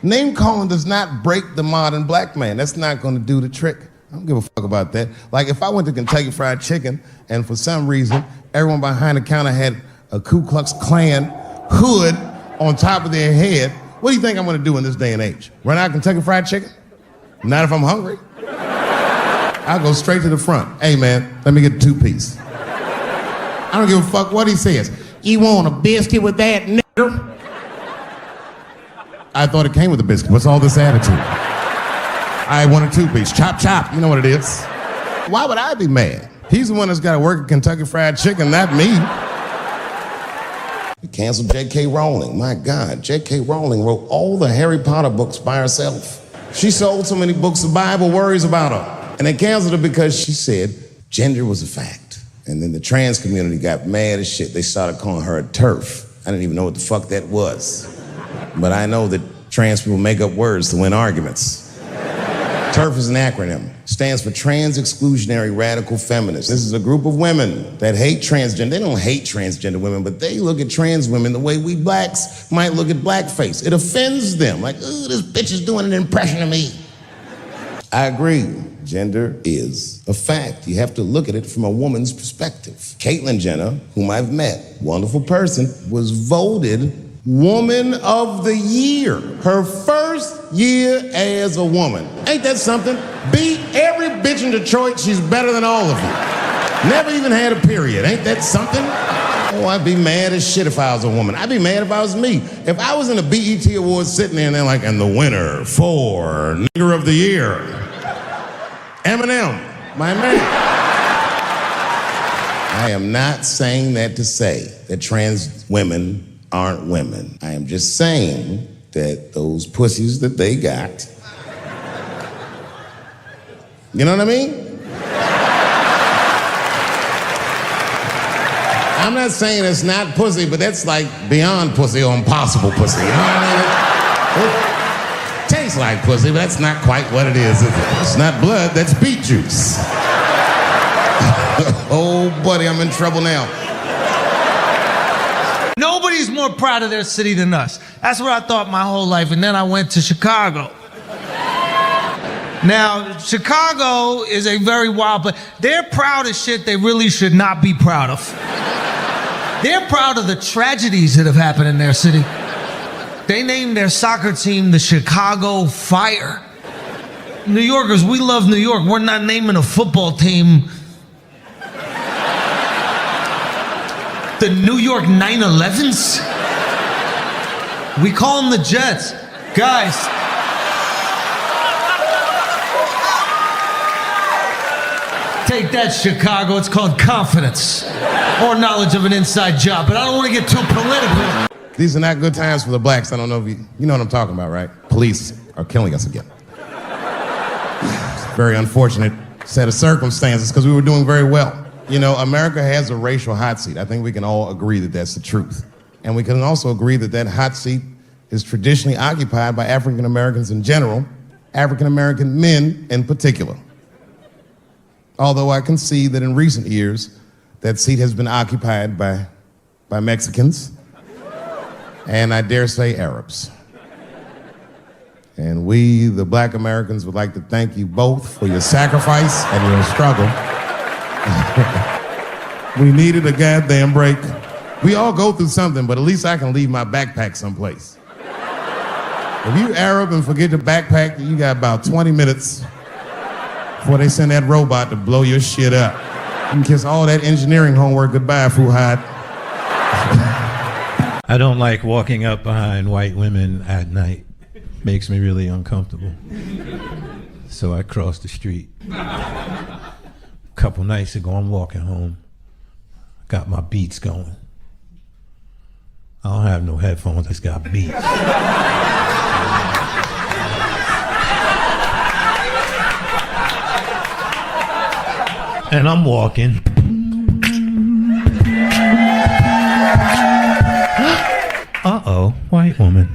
Name calling does not break the modern black man. That's not gonna do the trick. I don't give a fuck about that. Like if I went to Kentucky Fried Chicken and for some reason everyone behind the counter had a Ku Klux Klan hood on top of their head, what do you think I'm gonna do in this day and age? Run out Kentucky Fried Chicken? Not if I'm hungry. I'll go straight to the front. Hey man, let me get a 2-piece. I don't give a fuck what he says. You want a biscuit with that, nigger? I thought it came with a biscuit. What's all this attitude? I want a 2-piece. Chop, chop. You know what it is. Why would I be mad? He's the one that's got to work at Kentucky Fried Chicken, not me. They canceled J.K. Rowling. My God, J.K. Rowling wrote all the Harry Potter books by herself. She sold so many books, the Bible worries about her. And they canceled her because she said gender was a fact. And then the trans community got mad as shit. They started calling her a TERF. I didn't even know what the fuck that was. But I know that trans people make up words to win arguments. TERF is an acronym. Stands for Trans Exclusionary Radical Feminists. This is a group of women that hate transgender. They don't hate transgender women, but they look at trans women the way we blacks might look at blackface. It offends them. Like, ooh, this bitch is doing an impression of me. I agree. Gender is a fact. You have to look at it from a woman's perspective. Caitlyn Jenner, whom I've met, wonderful person, was voted Woman of the Year. Her first year as a woman. Ain't that something? Beat every bitch in Detroit. She's better than all of you. Never even had a period. Ain't that something? Oh, I'd be mad as shit if I was a woman. I'd be mad if I was me. If I was in a BET Awards sitting there and they're like, and the winner for Nigger of the Year, Eminem, my man. I am not saying that to say that trans women aren't women. I am just saying that those pussies that they got, you know what I mean? I'm not saying it's not pussy, but that's like beyond pussy or impossible pussy, you know what I mean? It tastes like pussy, but that's not quite what it is it? It's not blood, that's beet juice. Oh, buddy, I'm in trouble now. Nobody's more proud of their city than us. That's what I thought my whole life, and then I went to Chicago. Now, Chicago is a very wild place. They're proud of shit they really should not be proud of. They're proud of the tragedies that have happened in their city. They named their soccer team the Chicago Fire. New Yorkers, we love New York. We're not naming a football team the New York 9/11s? We call them the Jets. Guys, take that, Chicago. It's called confidence or knowledge of an inside job, but I don't want to get too political. These are not good times for the blacks. I don't know if you know what I'm talking about, right? Police are killing us again. It's a very unfortunate set of circumstances because we were doing very well. You know, America has a racial hot seat. I think we can all agree that that's the truth. And we can also agree that that hot seat is traditionally occupied by African Americans in general, African American men in particular. Although I can see that in recent years, that seat has been occupied by Mexicans, and I dare say Arabs. And we, the black Americans, would like to thank you both for your sacrifice and your struggle. We needed a goddamn break. We all go through something, but at least I can leave my backpack someplace. If you Arab and forget your backpack, you got about 20 minutes before they send that robot to blow your shit up. You can kiss all that engineering homework goodbye, Fuhad. I don't like walking up behind white women at night. Makes me really uncomfortable. So I cross the street. A couple nights ago, I'm walking home. Got my beats going. I don't have no headphones, I just got beats. And I'm walking. Uh-oh, white woman.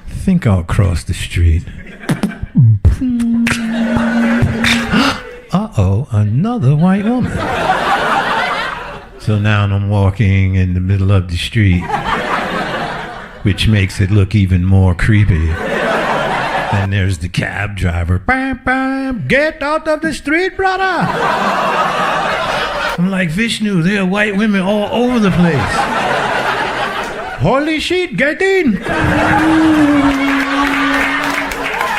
Think I'll cross the street. Uh-oh, another white woman. So now I'm walking in the middle of the street. which makes it look even more creepy. Then there's the cab driver. Bam, bam, get out of the street, brother. I'm like, Vishnu, there are white women all over the place. Holy shit, get in.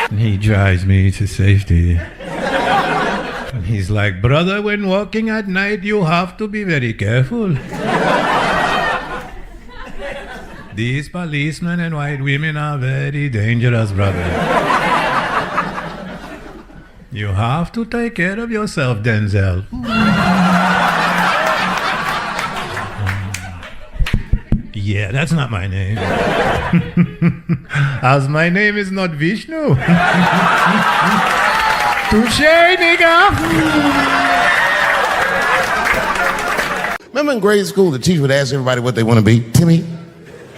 And he drives me to safety. And he's like, brother, when walking at night, you have to be very careful. These policemen and white women are very dangerous, brother. You have to take care of yourself, Denzel. Yeah, that's not my name. As my name is not Vishnu. Touché, nigga. Remember in grade school, the teacher would ask everybody what they want to be? Timmy,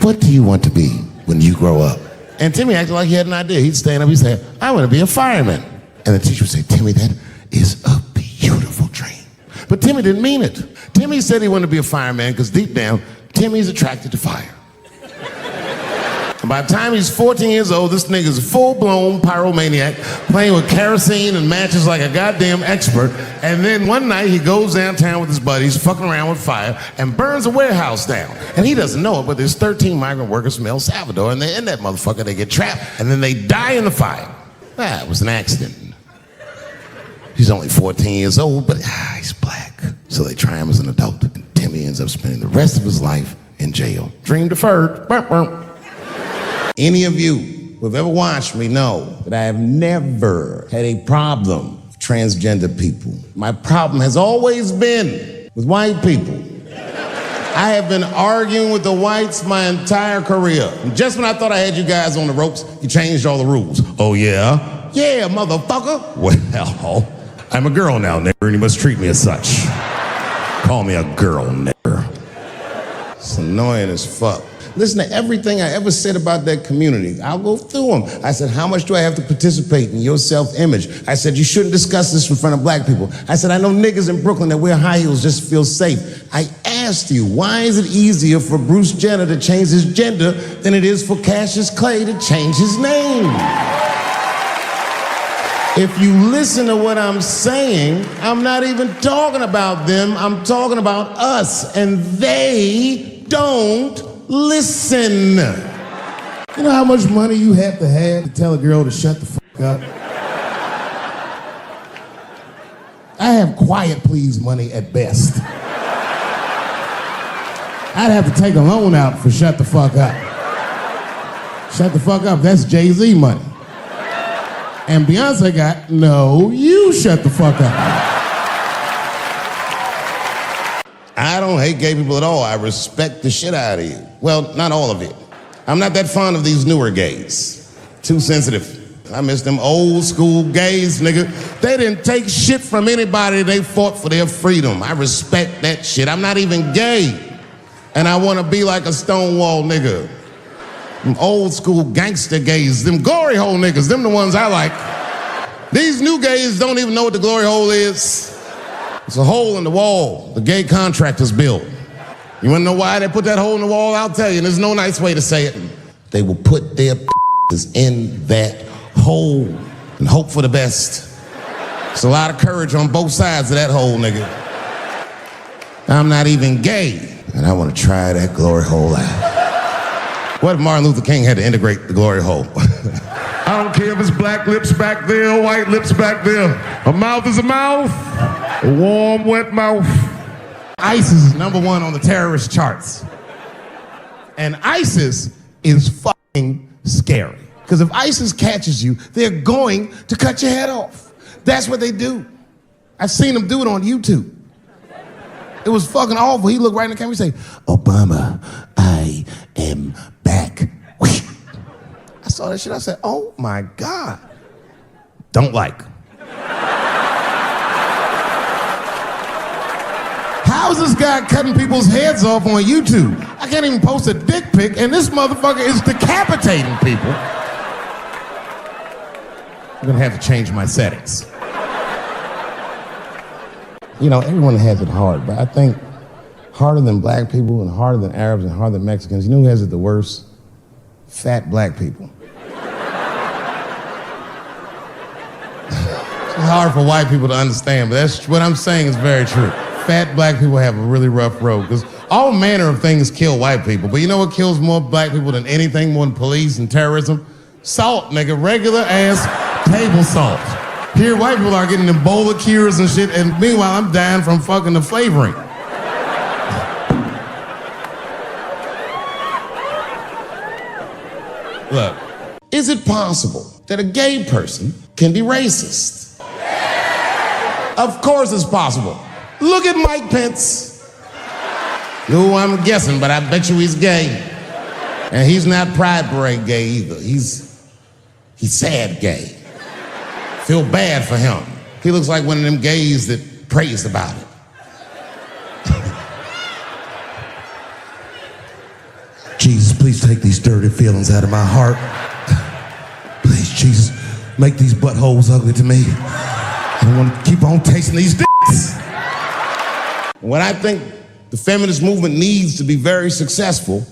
what do you want to be when you grow up? And Timmy acted like he had an idea. He'd stand up, he'd say, I want to be a fireman. And the teacher would say, Timmy, that is a beautiful dream. But Timmy didn't mean it. Timmy said he wanted to be a fireman because deep down, Timmy's attracted to fire. And by the time he's 14 years old, this nigga's a full-blown pyromaniac, playing with kerosene and matches like a goddamn expert. And then one night he goes downtown with his buddies, fucking around with fire, and burns a warehouse down. And he doesn't know it, but there's 13 migrant workers from El Salvador, and they're in that motherfucker. They get trapped, and then they die in the fire. It was an accident. He's only 14 years old, but he's black. So they try him as an adult, and Timmy ends up spending the rest of his life in jail. Dream deferred. Burp, burp. Any of you who have ever watched me know that I have never had a problem with transgender people. My problem has always been with white people. I have been arguing with the whites my entire career. And just when I thought I had you guys on the ropes, you changed all the rules. Oh, yeah? Yeah, motherfucker. Well, I'm a girl now, nigger, and you must treat me as such. Call me a girl, nigger. It's annoying as fuck. Listen to everything I ever said about that community. I'll go through them. I said, how much do I have to participate in your self-image? I said, you shouldn't discuss this in front of black people. I said, I know niggas in Brooklyn that wear high heels just to feel safe. I asked you, why is it easier for Bruce Jenner to change his gender than it is for Cassius Clay to change his name? If you listen to what I'm saying, I'm not even talking about them, I'm talking about us, and they don't listen. You know how much money you have to tell a girl to shut the fuck up? I have quiet please money at best. I'd have to take a loan out for shut the fuck up. Shut the fuck up, that's Jay-Z money. And Beyonce got, no, you shut the fuck up. I don't hate gay people at all. I respect the shit out of you. Well, not all of it. I'm not that fond of these newer gays. Too sensitive. I miss them old school gays, nigga. They didn't take shit from anybody. They fought for their freedom. I respect that shit. I'm not even gay. And I want to be like a Stonewall nigga. Them old school gangster gays, them glory hole niggas, them the ones I like. These new gays don't even know what the glory hole is. It's a hole in the wall the gay contractors built. You wanna know why they put that hole in the wall? I'll tell you, and there's no nice way to say it. They will put their in that hole and hope for the best. It's a lot of courage on both sides of that hole, nigga. I'm not even gay, and I wanna try that glory hole out. What if Martin Luther King had to integrate the glory hole? I don't care if it's black lips back there or white lips back there. A mouth is a mouth. A warm, wet mouth. ISIS is #1 on the terrorist charts. And ISIS is fucking scary. Because if ISIS catches you, they're going to cut your head off. That's what they do. I've seen them do it on YouTube. It was fucking awful. He looked right in the camera and say, Obama, I am back. I saw that shit. I said, oh my God. Don't like. How's this guy cutting people's heads off on YouTube? I can't even post a dick pic, and this motherfucker is decapitating people. I'm gonna have to change my settings. You know, everyone has it hard, but I think harder than black people and harder than Arabs and harder than Mexicans, you know who has it the worst? Fat black people. It's hard for white people to understand, but that's what I'm saying is very true. Fat black people have a really rough road because all manner of things kill white people. But you know what kills more black people than anything, more than police and terrorism? Salt, nigga, regular ass table salt. Here, white people are getting Ebola cures and shit, and meanwhile, I'm dying from fucking the flavoring. Look, is it possible that a gay person can be racist? Of course it's possible. Look at Mike Pence. No, I'm guessing, but I bet you he's gay. And he's not Pride Parade gay either. He's sad gay. Feel bad for him. He looks like one of them gays that prays about it. Jesus, please take these dirty feelings out of my heart. Please, Jesus, make these buttholes ugly to me. I want to keep on tasting these dicks. What I think the feminist movement needs to be very successful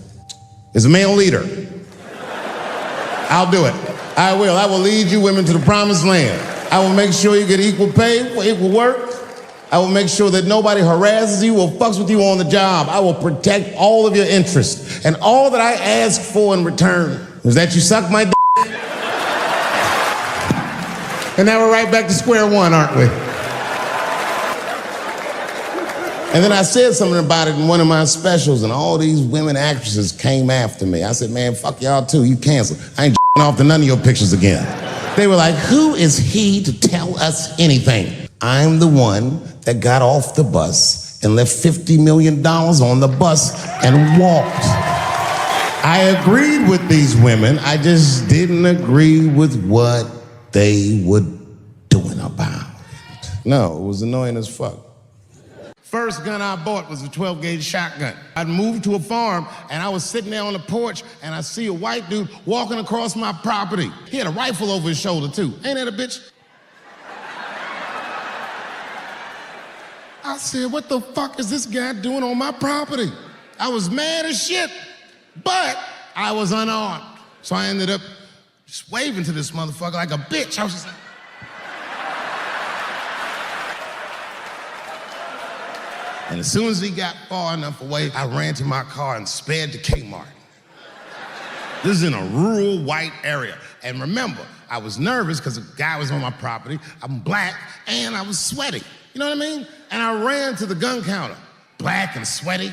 is a male leader. I'll do it. I will. I will lead you women to the promised land. I will make sure you get equal pay for equal work. I will make sure that nobody harasses you or fucks with you on the job. I will protect all of your interests. And all that I ask for in return is that you suck my dick. And now we're right back to square one, aren't we? And then I said something about it in one of my specials, and all these women actresses came after me. I said, man, fuck y'all too, you canceled. I ain't off to none of your pictures again. They were like, who is he to tell us anything? I'm the one that got off the bus and left $50 million on the bus and walked. I agreed with these women, I just didn't agree with what they were doing about it. No, it was annoying as fuck. First gun I bought was a 12-gauge shotgun. I'd moved to a farm, and I was sitting there on the porch, and I see a white dude walking across my property. He had a rifle over his shoulder, too. Ain't that a bitch? I said, what the fuck is this guy doing on my property? I was mad as shit, but I was unarmed. So I ended up just waving to this motherfucker like a bitch. I was just like... And as soon as he got far enough away, I ran to my car and sped to Kmart. This is in a rural white area. And remember, I was nervous because a guy was on my property, I'm black, and I was sweaty. You know what I mean? And I ran to the gun counter, black and sweaty,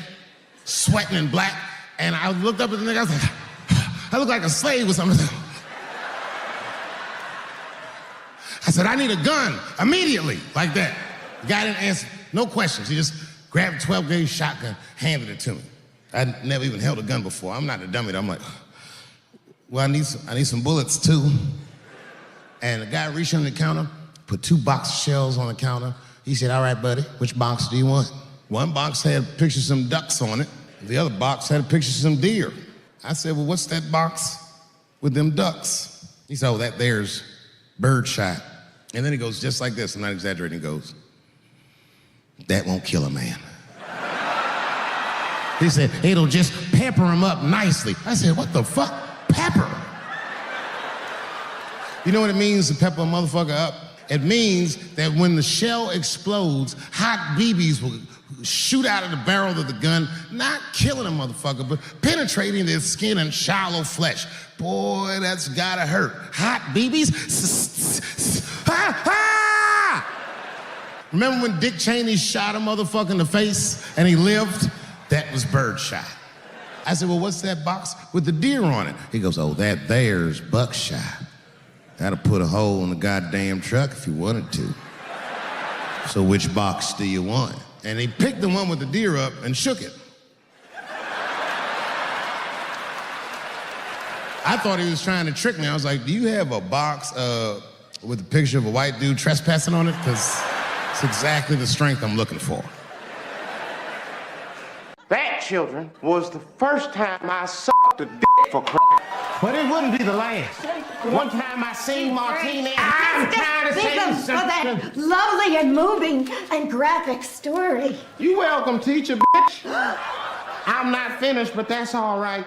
sweating and black, and I looked up at the nigga, I was like, I look like a slave or something. I said, I need a gun, immediately, like that. The guy didn't answer, no questions. He just grabbed a 12-gauge shotgun, handed it to me. I'd never even held a gun before. I'm not a dummy. I'm like, well, I need some bullets too. And the guy reached under the counter, put 2 box shells on the counter. He said, all right, buddy, which box do you want? One box had pictures of some ducks on it. The other box had pictures of some deer. I said, well, what's that box with them ducks? He said, oh, that there's birdshot. And then he goes just like this, I'm not exaggerating, he goes, that won't kill a man. He said, it'll just pepper him up nicely. I said, what the fuck? Pepper? You know what it means to pepper a motherfucker up? It means that when the shell explodes, hot BBs will shoot out of the barrel of the gun, not killing a motherfucker, but penetrating their skin and shallow flesh. Boy, that's gotta hurt. Hot BBs? Remember when Dick Cheney shot a motherfucker in the face and he lived? That was birdshot. I said, well, what's that box with the deer on it? He goes, oh, that there's buckshot. That'll put a hole in the goddamn truck if you wanted to. So which box do you want? And he picked the one with the deer up and shook it. I thought he was trying to trick me. I was like, do you have a box with a picture of a white dude trespassing on it? Because it's exactly the strength I'm looking for. That, children, was the first time I sucked a dick for crap. But it wouldn't be the last. One time I seen Martinez. I'm trying to say for that lovely and moving and graphic story. You welcome, teacher, bitch. I'm not finished, but that's all right.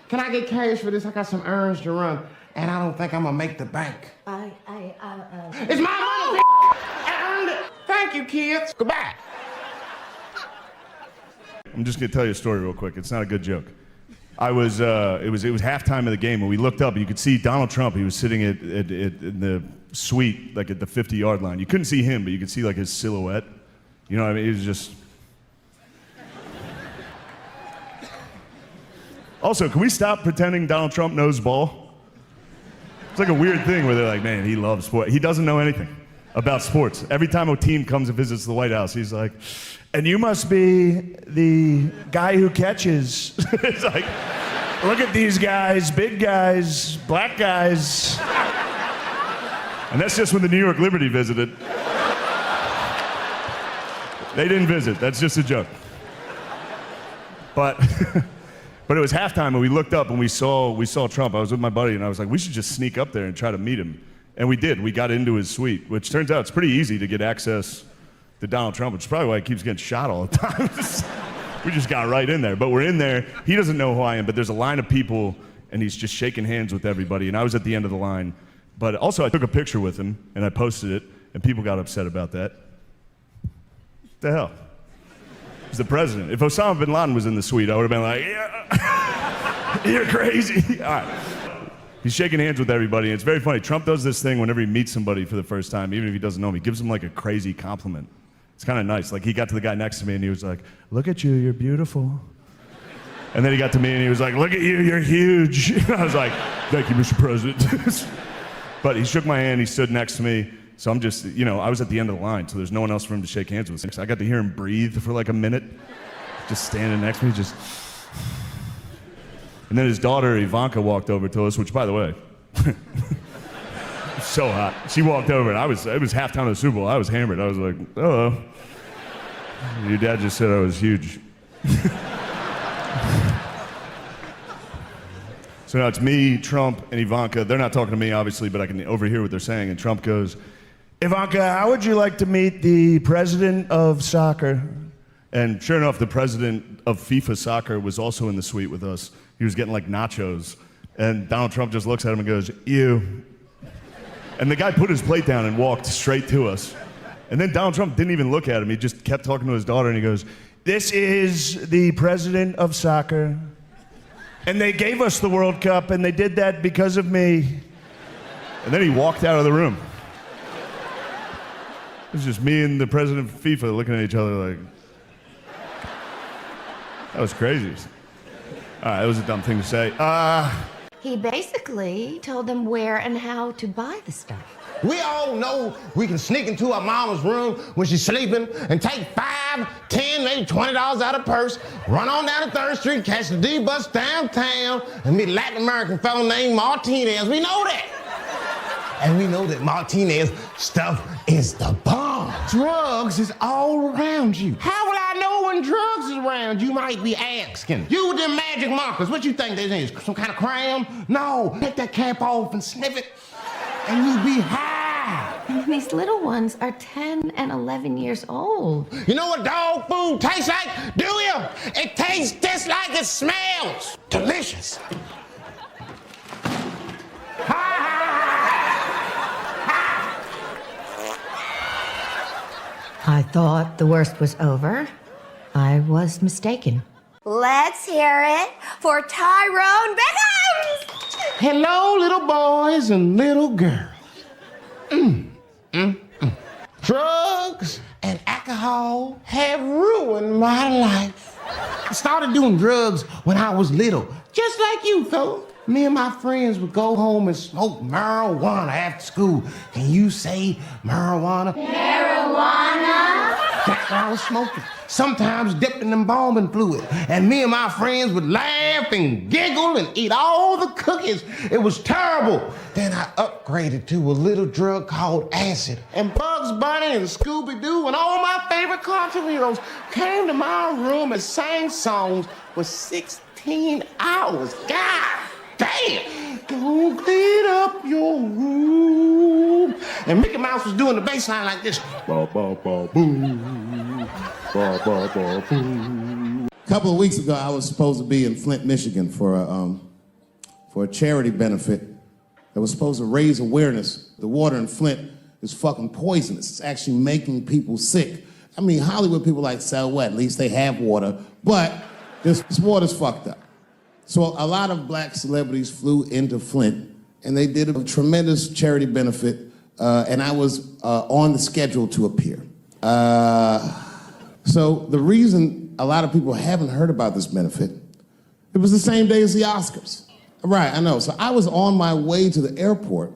Can I get cash for this? I got some errands to run, and I don't think I'm gonna make the bank. It's my money, I earned it. Thank you, kids. Goodbye. I'm just gonna tell you a story real quick. It's not a good joke. It was halftime of the game, and we looked up, and you could see Donald Trump. He was sitting in the suite, like at the 50-yard line. You couldn't see him, but you could see like his silhouette. You know what I mean? He was just. Also, can we stop pretending Donald Trump knows ball? It's like a weird thing where they're like, man, he loves sport. He doesn't know anything about sports. Every time a team comes and visits the White House, he's like, and you must be the guy who catches. It's like, look at these guys, big guys, black guys. And that's just when the New York Liberty visited. They didn't visit, that's just a joke. But it was halftime and we looked up and we saw Trump. I was with my buddy and I was like, we should just sneak up there and try to meet him. And we did, we got into his suite, which turns out it's pretty easy to get access to Donald Trump, which is probably why he keeps getting shot all the time. We just got right in there, but we're in there. He doesn't know who I am, but there's a line of people and he's just shaking hands with everybody. And I was at the end of the line, but also I took a picture with him and I posted it and people got upset about that. What the hell? He's the president. If Osama bin Laden was in the suite, I would have been like, yeah, you're crazy. All right. He's shaking hands with everybody, and it's very funny. Trump does this thing whenever he meets somebody for the first time, even if he doesn't know him, he gives them like a crazy compliment. It's kind of nice. Like he got to the guy next to me and he was like, look at you, you're beautiful. And then he got to me and he was like, look at you, you're huge. And I was like, thank you, Mr. President. But he shook my hand, he stood next to me. So I'm just, I was at the end of the line, so there's no one else for him to shake hands with. So I got to hear him breathe for like a minute, just standing next to me, just. And then his daughter, Ivanka, walked over to us, which, by the way, so hot. She walked over, and it was halftime of the Super Bowl. I was hammered. I was like, hello. Your dad just said I was huge. So now it's me, Trump, and Ivanka. They're not talking to me, obviously, but I can overhear what they're saying. And Trump goes, Ivanka, how would you like to meet the president of soccer? And sure enough, the president of FIFA soccer was also in the suite with us. He was getting like nachos. And Donald Trump just looks at him and goes, you. And the guy put his plate down and walked straight to us. And then Donald Trump didn't even look at him. He just kept talking to his daughter and he goes, this is the president of soccer. And they gave us the World Cup and they did that because of me. And then he walked out of the room. It was just me and the president of FIFA looking at each other like, that was crazy. All right, that was a dumb thing to say. He basically told them where and how to buy the stuff. We all know we can sneak into our mama's room when she's sleeping and take $5, $10, maybe $20 out of purse, run on down to 3rd Street, catch the D bus downtown, and meet a Latin American fellow named Martinez. We know that. And we know that Martinez stuff is the bomb. Drugs is all around you. How will I know when drugs is around? You might be asking. You with them magic markers, what you think this is? Some kind of crayon? No, take that cap off and sniff it, and you'll be high. And these little ones are 10 and 11 years old. You know what dog food tastes like? Do you? It tastes just like it smells. Delicious. I thought the worst was over. I was mistaken. Let's hear it for Tyrone Beckham's! Hello, little boys and little girls. Drugs and alcohol have ruined my life. I started doing drugs when I was little, just like you, fella. Me and my friends would go home and smoke marijuana after school. Can you say marijuana? Marijuana? That's what I was smoking. Sometimes dipped in embalming fluid. And me and my friends would laugh and giggle and eat all the cookies. It was terrible. Then I upgraded to a little drug called acid. And Bugs Bunny and Scooby-Doo and all my favorite cartoon heroes came to my room and sang songs for 16 hours. God damn! Go clean up your room. And Mickey Mouse was doing the bass line like this. Ba, ba, ba, boo. Ba, ba, ba, boo. A couple of weeks ago, I was supposed to be in Flint, Michigan for for a charity benefit that was supposed to raise awareness. The water in Flint is fucking poisonous. It's actually making people sick. I mean, Hollywood people like, so what? At least they have water. But this water's fucked up. So a lot of black celebrities flew into Flint, and they did a tremendous charity benefit, and I was on the schedule to appear. So the reason a lot of people haven't heard about this benefit, it was the same day as the Oscars. Right, I know. So I was on my way to the airport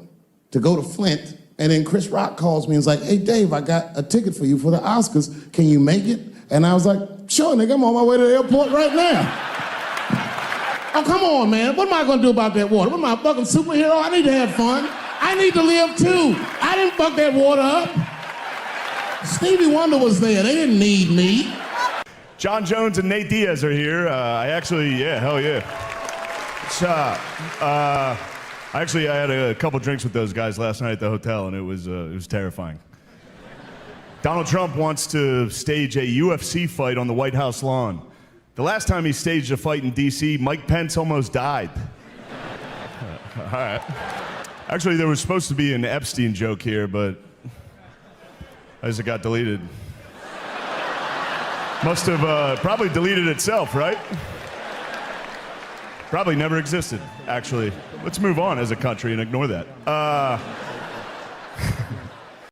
to go to Flint, and then Chris Rock calls me and is like, hey, Dave, I got a ticket for you for the Oscars. Can you make it? And I was like, sure, nigga, I'm on my way to the airport right now. Oh, come on, man. What am I gonna do about that water? What am I, a fucking superhero? I need to have fun. I need to live too. I didn't fuck that water up. Stevie Wonder was there. They didn't need me. John Jones and Nate Diaz are here. Hell yeah. I had a couple drinks with those guys last night at the hotel, and it was terrifying. Donald Trump wants to stage a UFC fight on the White House lawn. The last time he staged a fight in D.C., Mike Pence almost died. All right. Actually, there was supposed to be an Epstein joke here, but I guess it got deleted. Must have probably deleted itself, right? Probably never existed, actually. Let's move on as a country and ignore that.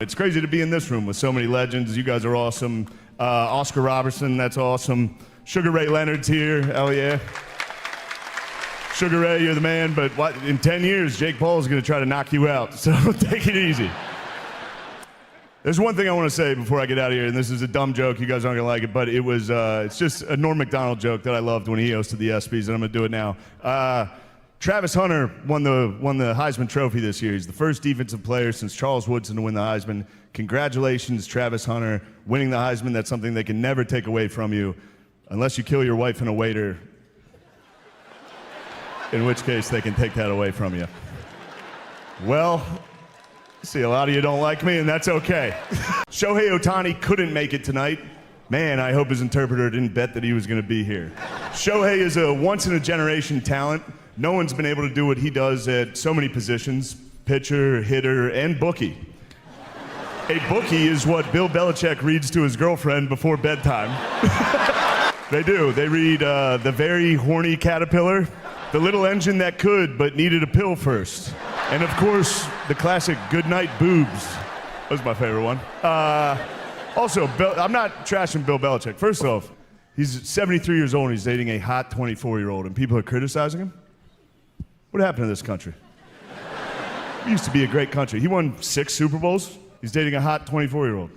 It's crazy to be in this room with so many legends. You guys are awesome. Oscar Robertson, that's awesome. Sugar Ray Leonard's here, hell yeah. Sugar Ray, you're the man, but what, in 10 years, Jake Paul's gonna try to knock you out, so take it easy. There's one thing I want to say before I get out of here, and this is a dumb joke, you guys aren't gonna like it, but it's just a Norm Macdonald joke that I loved when he hosted the ESPYs, and I'm gonna do it now. Travis Hunter won the Heisman Trophy this year. He's the first defensive player since Charles Woodson to win the Heisman. Congratulations, Travis Hunter, winning the Heisman. That's something they can never take away from you, unless you kill your wife and a waiter, in which case they can take that away from you. Well, see, a lot of you don't like me, and that's okay. Shohei Ohtani couldn't make it tonight. Man, I hope his interpreter didn't bet that he was gonna be here. Shohei is a once-in-a-generation talent. No one's been able to do what he does at so many positions, pitcher, hitter, and bookie. A bookie is what Bill Belichick reads to his girlfriend before bedtime. They do. They read The Very Horny Caterpillar, The Little Engine That Could But Needed a Pill First, and of course, the classic Goodnight Boobs. That was my favorite one. Also, I'm not trashing Bill Belichick. First off, he's 73 years old and he's dating a hot 24-year-old, and people are criticizing him? What happened to this country? It used to be a great country. He won 6 Super Bowls. He's dating a hot 24-year-old.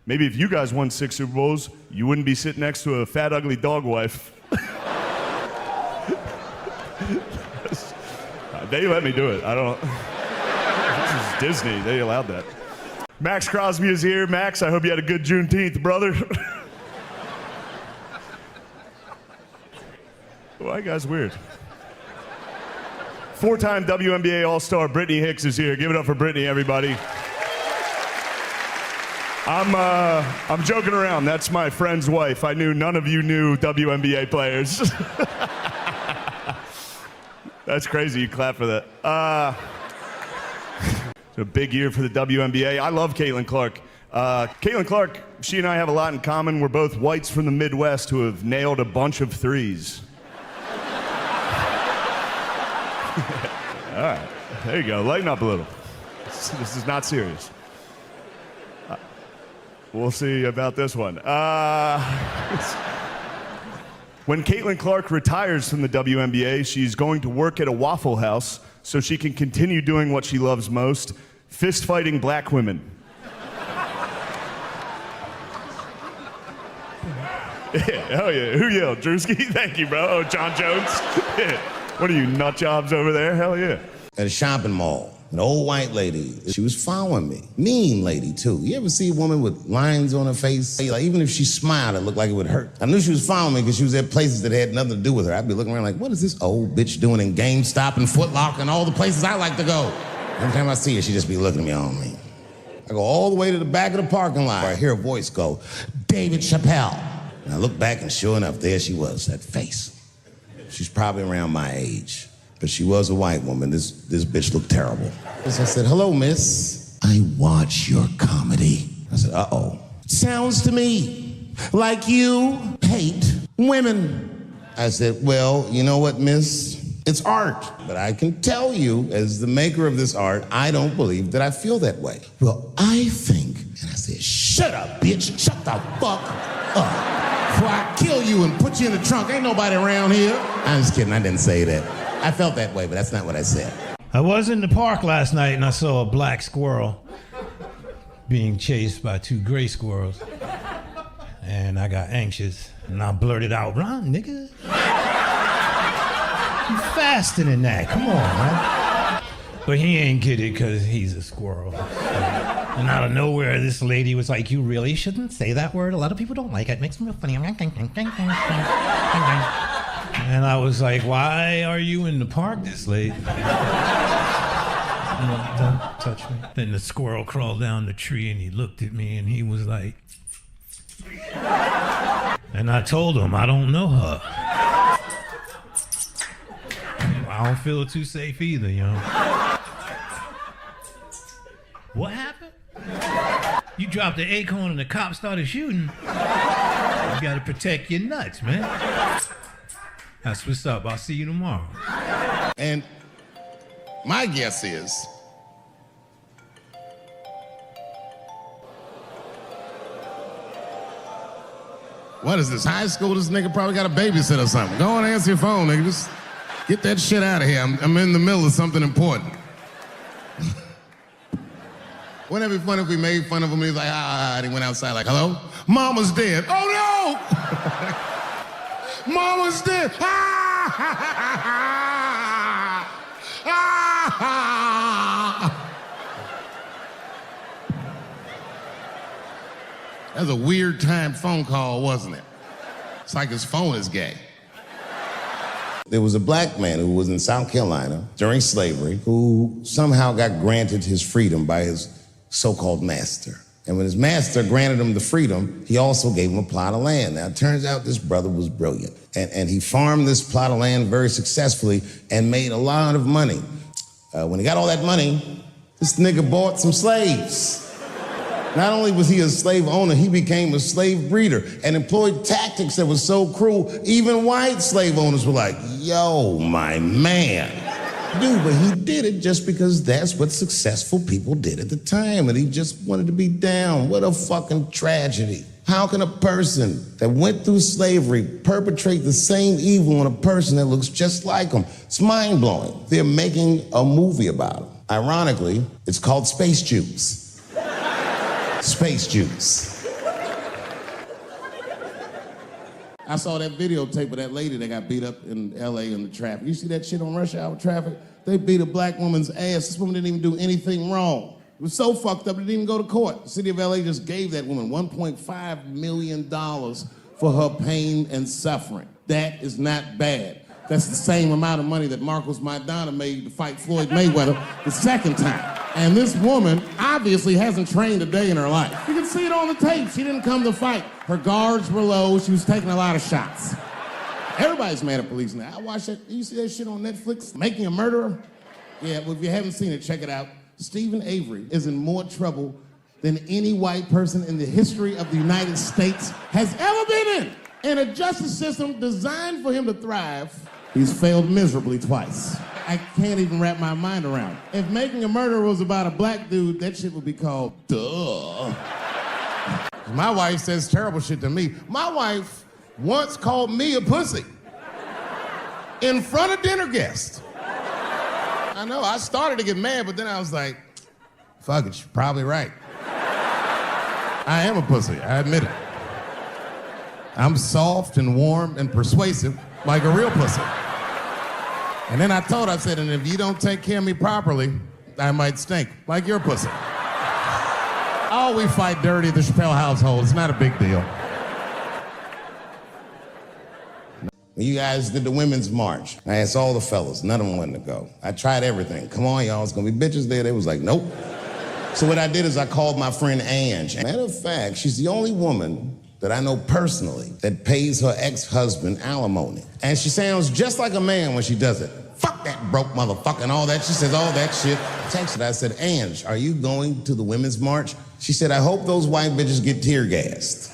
Maybe if you guys won 6 Super Bowls, you wouldn't be sitting next to a fat, ugly dog wife. They let me do it. I don't. This is Disney. They allowed that. Max Crosby is here. Max, I hope you had a good Juneteenth, brother. Why you guys weird? 4-time WNBA All-Star Brittany Hicks is here. Give it up for Brittany, everybody. I'm joking around. That's my friend's wife. I knew none of you knew WNBA players. That's crazy. You clap for that. It's a big year for the WNBA. I love Caitlin Clark. Caitlin Clark, she and I have a lot in common. We're both whites from the Midwest who have nailed a bunch of threes. All right, there you go. Lighten up a little. This is not serious. We'll see about this one. When Caitlin Clark retires from the WNBA, she's going to work at a Waffle House so she can continue doing what she loves most, fist-fighting black women. Yeah, hell yeah. Who yelled? Drewski? Thank you, bro. Oh, John Jones? Yeah. What are you, nut jobs over there? Hell yeah. At a shopping mall, an old white lady, she was following me. Mean lady, too. You ever see a woman with lines on her face? Like, even if she smiled, it looked like it would hurt. I knew she was following me because she was at places that had nothing to do with her. I'd be looking around like, what is this old bitch doing in GameStop and Foot Locker and all the places I like to go? Every time I see her, she just be looking at me on me. I go all the way to the back of the parking lot where I hear a voice go, David Chappelle. And I look back and sure enough, there she was, that face. She's probably around my age. but she was a white woman. This bitch looked terrible. So I said, hello, miss. I watch your comedy. I said, uh-oh. Sounds to me like you hate women. I said, well, you know what, miss? It's art. But I can tell you, as the maker of this art, I don't believe that I feel that way. Well, I think, and I said, shut up, bitch. Shut the fuck up. Before I kill you and put you in the trunk. Ain't nobody around here. I'm just kidding, I didn't say that. I felt that way, but that's not what I said. I was in the park last night and I saw a black squirrel being chased by 2 gray squirrels. And I got anxious and I blurted out, run, nigga. You faster than that, come on, man. But he ain't get it because he's a squirrel. And out of nowhere, this lady was like, you really shouldn't say that word. A lot of people don't like it. It makes them real funny. And I was like, why are you in the park this late? Don't touch me. Then the squirrel crawled down the tree and he looked at me and he was like, and I told him, I don't know her. I don't feel too safe either, you know. What happened? You dropped the acorn and the cop started shooting. You gotta protect your nuts, man. That's what's up. I'll see you tomorrow. And my guess is, what is this, high school? This nigga probably got a babysitter or something. Go on and answer your phone, nigga. Just get that shit out of here. I'm in the middle of something important. Wouldn't it be funny if we made fun of him? He was like, and he went outside like, hello? Mama's dead. Oh, no! Mama's dead. That was a weird time phone call, wasn't it? It's like his phone is gay. There was a black man who was in South Carolina during slavery who somehow got granted his freedom by his so-called master. And when his master granted him the freedom, he also gave him a plot of land. Now, it turns out this brother was brilliant. And he farmed this plot of land very successfully and made a lot of money. When he got all that money, this nigga bought some slaves. Not only was he a slave owner, he became a slave breeder and employed tactics that were so cruel, even white slave owners were like, yo, my man. Dude, but he did it just because that's what successful people did at the time, and he just wanted to be down. What a fucking tragedy. How can a person that went through slavery perpetrate the same evil on a person that looks just like him? It's mind-blowing. They're making a movie about him. Ironically, it's called Space Jews. Space Jews. I saw that videotape of that lady that got beat up in LA in the traffic. You see that shit on rush hour traffic? They beat a black woman's ass. This woman didn't even do anything wrong. It was so fucked up, it didn't even go to court. The city of LA just gave that woman $1.5 million for her pain and suffering. That is not bad. That's the same amount of money that Marcos Maidana made to fight Floyd Mayweather the second time. And this woman obviously hasn't trained a day in her life. You can see it on the tape. She didn't come to fight. Her guards were low. She was taking a lot of shots. Everybody's mad at police now. I watched that. You see that shit on Netflix? Making a Murderer? Yeah, well, if you haven't seen it, check it out. Stephen Avery is in more trouble than any white person in the history of the United States has ever been in. In a justice system designed for him to thrive, he's failed miserably twice. I can't even wrap my mind around it. If Making a Murderer was about a black dude, that shit would be called Duh. My wife says terrible shit to me. My wife once called me a pussy in front of dinner guests. I know, I started to get mad, but then I was like, fuck it, she's probably right. I am a pussy, I admit it. I'm soft and warm and persuasive like a real pussy. And then I told her, I said, and if you don't take care of me properly, I might stink like your pussy. Oh, we fight dirty at the Chappelle household. It's not a big deal. When you guys did the Women's March, I asked all the fellas, none of them wanted to go. I tried everything. Come on, y'all, it's gonna be bitches there. They was like, nope. So what I did is I called my friend Ange. Matter of fact, she's the only woman that I know personally that pays her ex-husband alimony. And she sounds just like a man when she does it. fuck that broke motherfucker and all that. She says all that shit. Texted her, I said, Ange, are you going to the Women's March? She said, I hope those white bitches get tear gassed.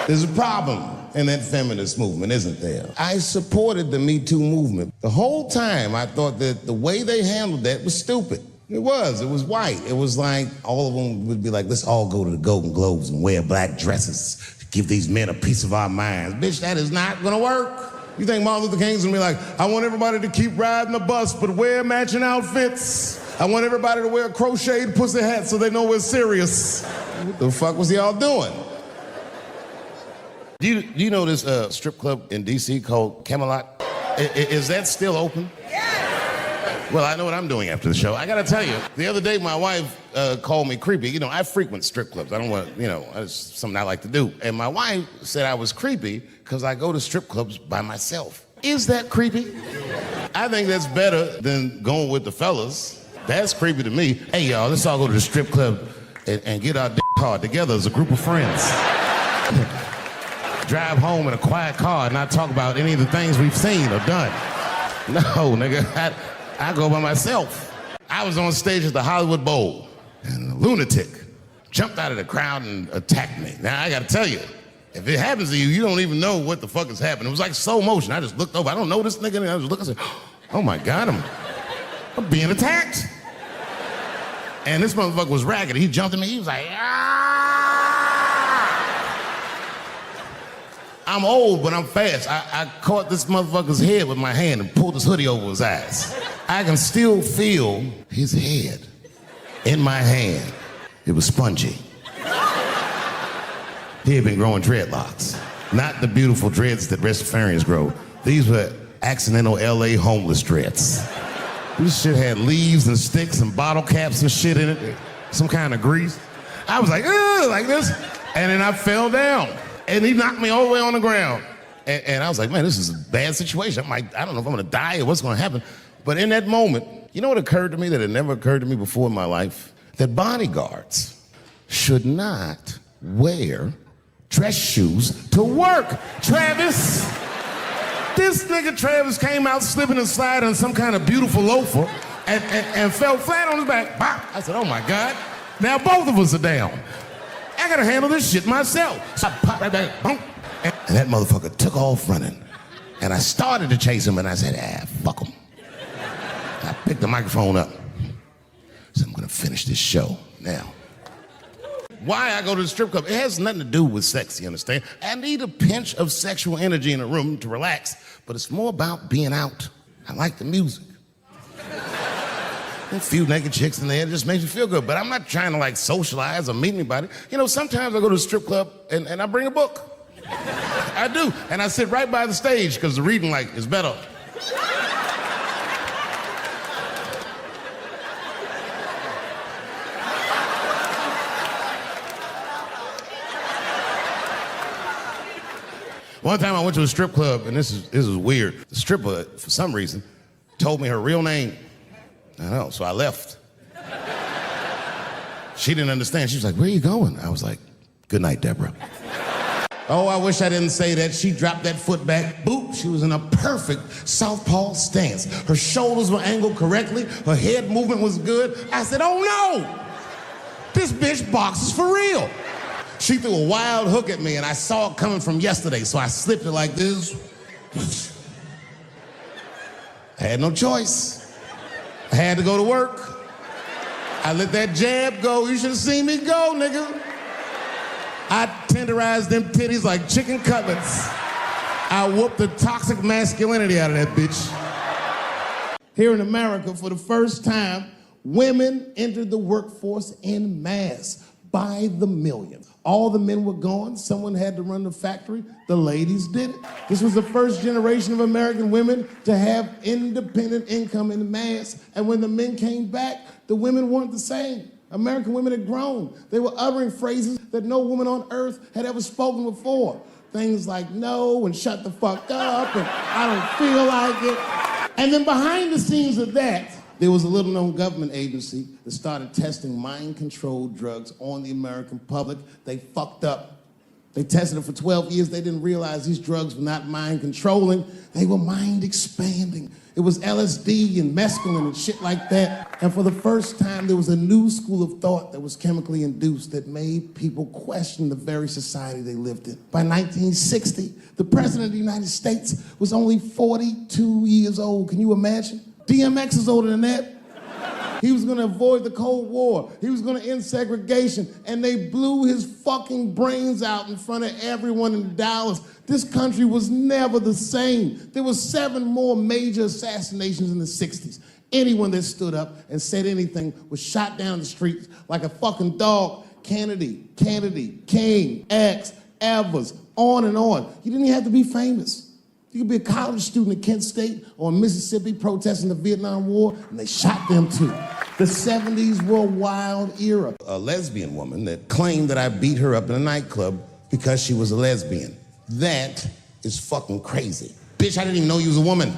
There's a problem in that feminist movement, isn't there? I supported the Me Too movement. The whole time I thought that the way they handled that was stupid. It was white. It was like all of them would be like, let's all go to the Golden Globes and wear black dresses to give these men a piece of our minds. Bitch, that is not gonna work. You think Martin Luther King's gonna be like, I want everybody to keep riding the bus but wear matching outfits. I want everybody to wear crocheted pussy hats so they know we're serious. What the fuck was y'all doing? Do you know this strip club in D.C. called Camelot? Is that still open? Well, I know what I'm doing after the show. I gotta tell you, the other day my wife called me creepy. You know, I frequent strip clubs. I don't want, it's something I like to do. And my wife said I was creepy because I go to strip clubs by myself. Is that creepy? I think that's better than going with the fellas. That's creepy to me. Hey, y'all, let's all go to the strip club and get our dick hard together as a group of friends. Drive home in a quiet car and not talk about any of the things we've seen or done. No, nigga, I go by myself. I was on stage at the Hollywood Bowl, and a lunatic jumped out of the crowd and attacked me. Now, I gotta tell you, if it happens to you, you don't even know what the fuck is happening. It was like slow motion. I just looked over. I don't know this nigga. And I was looking and said, oh my God, I'm being attacked. And this motherfucker was ragged. He jumped at me. He was like, ah! I'm old, but I'm fast. I caught this motherfucker's head with my hand and pulled his hoodie over his eyes. I can still feel his head in my hand. It was spongy. He had been growing dreadlocks. Not the beautiful dreads that Rastafarians grow. These were accidental LA homeless dreads. This shit had leaves and sticks and bottle caps and shit in it. Some kind of grease. I was like, ugh, like this. And then I fell down. And he knocked me all the way on the ground. And I was like, man, this is a bad situation. I don't know if I'm gonna die or what's gonna happen. But in that moment, you know what occurred to me that had never occurred to me before in my life? That bodyguards should not wear dress shoes to work. Travis, this nigga Travis came out slipping and sliding on some kind of beautiful loafer and fell flat on his back. Bop. I said, oh my God, now both of us are down. I gotta handle this shit myself. So I popped right back, boom, and that motherfucker took off running. And I started to chase him and I said, fuck him. I picked the microphone up. So I'm gonna finish this show now. Why I go to the strip club, it has nothing to do with sex, you understand? I need a pinch of sexual energy in a room to relax, but it's more about being out. I like the music. A few naked chicks in there, it just makes me feel good, but I'm not trying to like socialize or meet anybody. You know, sometimes I go to the strip club and I bring a book. I do, and I sit right by the stage because the reading light is better. One time I went to a strip club, and this is weird. The stripper, for some reason, told me her real name. I know, so I left. She didn't understand. She was like, where are you going? I was like, good night, Deborah. Oh, I wish I didn't say that. She dropped that foot back. Boop, she was in a perfect southpaw stance. Her shoulders were angled correctly. Her head movement was good. I said, oh no! This bitch boxes for real. She threw a wild hook at me and I saw it coming from yesterday, so I slipped it like this. I had no choice. I had to go to work. I let that jab go. You should have seen me go, nigga. I tenderized them titties like chicken cutlets. I whooped the toxic masculinity out of that bitch. Here in America, for the first time, women entered the workforce en masse by the millions. All the men were gone. Someone had to run the factory. The ladies did it. This was the first generation of American women to have independent income in mass. And when the men came back, the women weren't the same. American women had grown. They were uttering phrases that no woman on earth had ever spoken before. Things like no and shut the fuck up and I don't feel like it. And then behind the scenes of that, there was a little-known government agency that started testing mind-controlled drugs on the American public. They fucked up. They tested it for 12 years. They didn't realize these drugs were not mind-controlling. They were mind-expanding. It was LSD and mescaline and shit like that. And for the first time, there was a new school of thought that was chemically induced that made people question the very society they lived in. By 1960, the president of the United States was only 42 years old. Can you imagine? DMX is older than that. He was gonna avoid the Cold War. He was gonna end segregation. And they blew his fucking brains out in front of everyone in Dallas. This country was never the same. There were 7 more major assassinations in the 60s. Anyone that stood up and said anything was shot down the streets like a fucking dog. Kennedy, King, X, Evers, on and on. You didn't even have to be famous. You could be a college student at Kent State or in Mississippi protesting the Vietnam War, and they shot them too. The 70s were a wild era. A lesbian woman that claimed that I beat her up in a nightclub because she was a lesbian. That is fucking crazy. Bitch, I didn't even know you was a woman.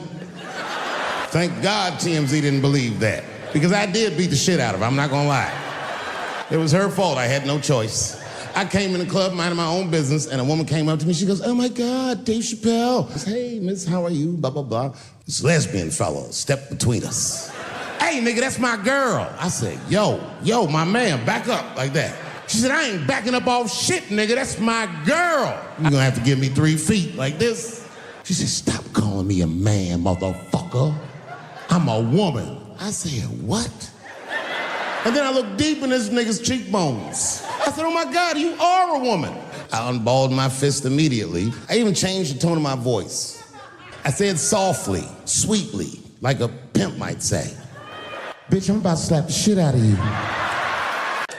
Thank God TMZ didn't believe that, because I did beat the shit out of her, I'm not gonna lie. It was her fault, I had no choice. I came in the club minding my own business, and a woman came up to me. She goes, "Oh my God, Dave Chappelle." I said, "Hey, miss, how are you?" Blah, blah, blah. This lesbian fellow stepped between us. "Hey, nigga, that's my girl." I said, yo, my man, back up like that. She said, "I ain't backing up off shit, nigga, that's my girl. You're gonna have to give me 3 feet like this." She said, "Stop calling me a man, motherfucker. I'm a woman." I said, "What?" And then I looked deep in this nigga's cheekbones. I said, "Oh my God, you are a woman." I unballed my fist immediately. I even changed the tone of my voice. I said softly, sweetly, like a pimp might say, "Bitch, I'm about to slap the shit out of you."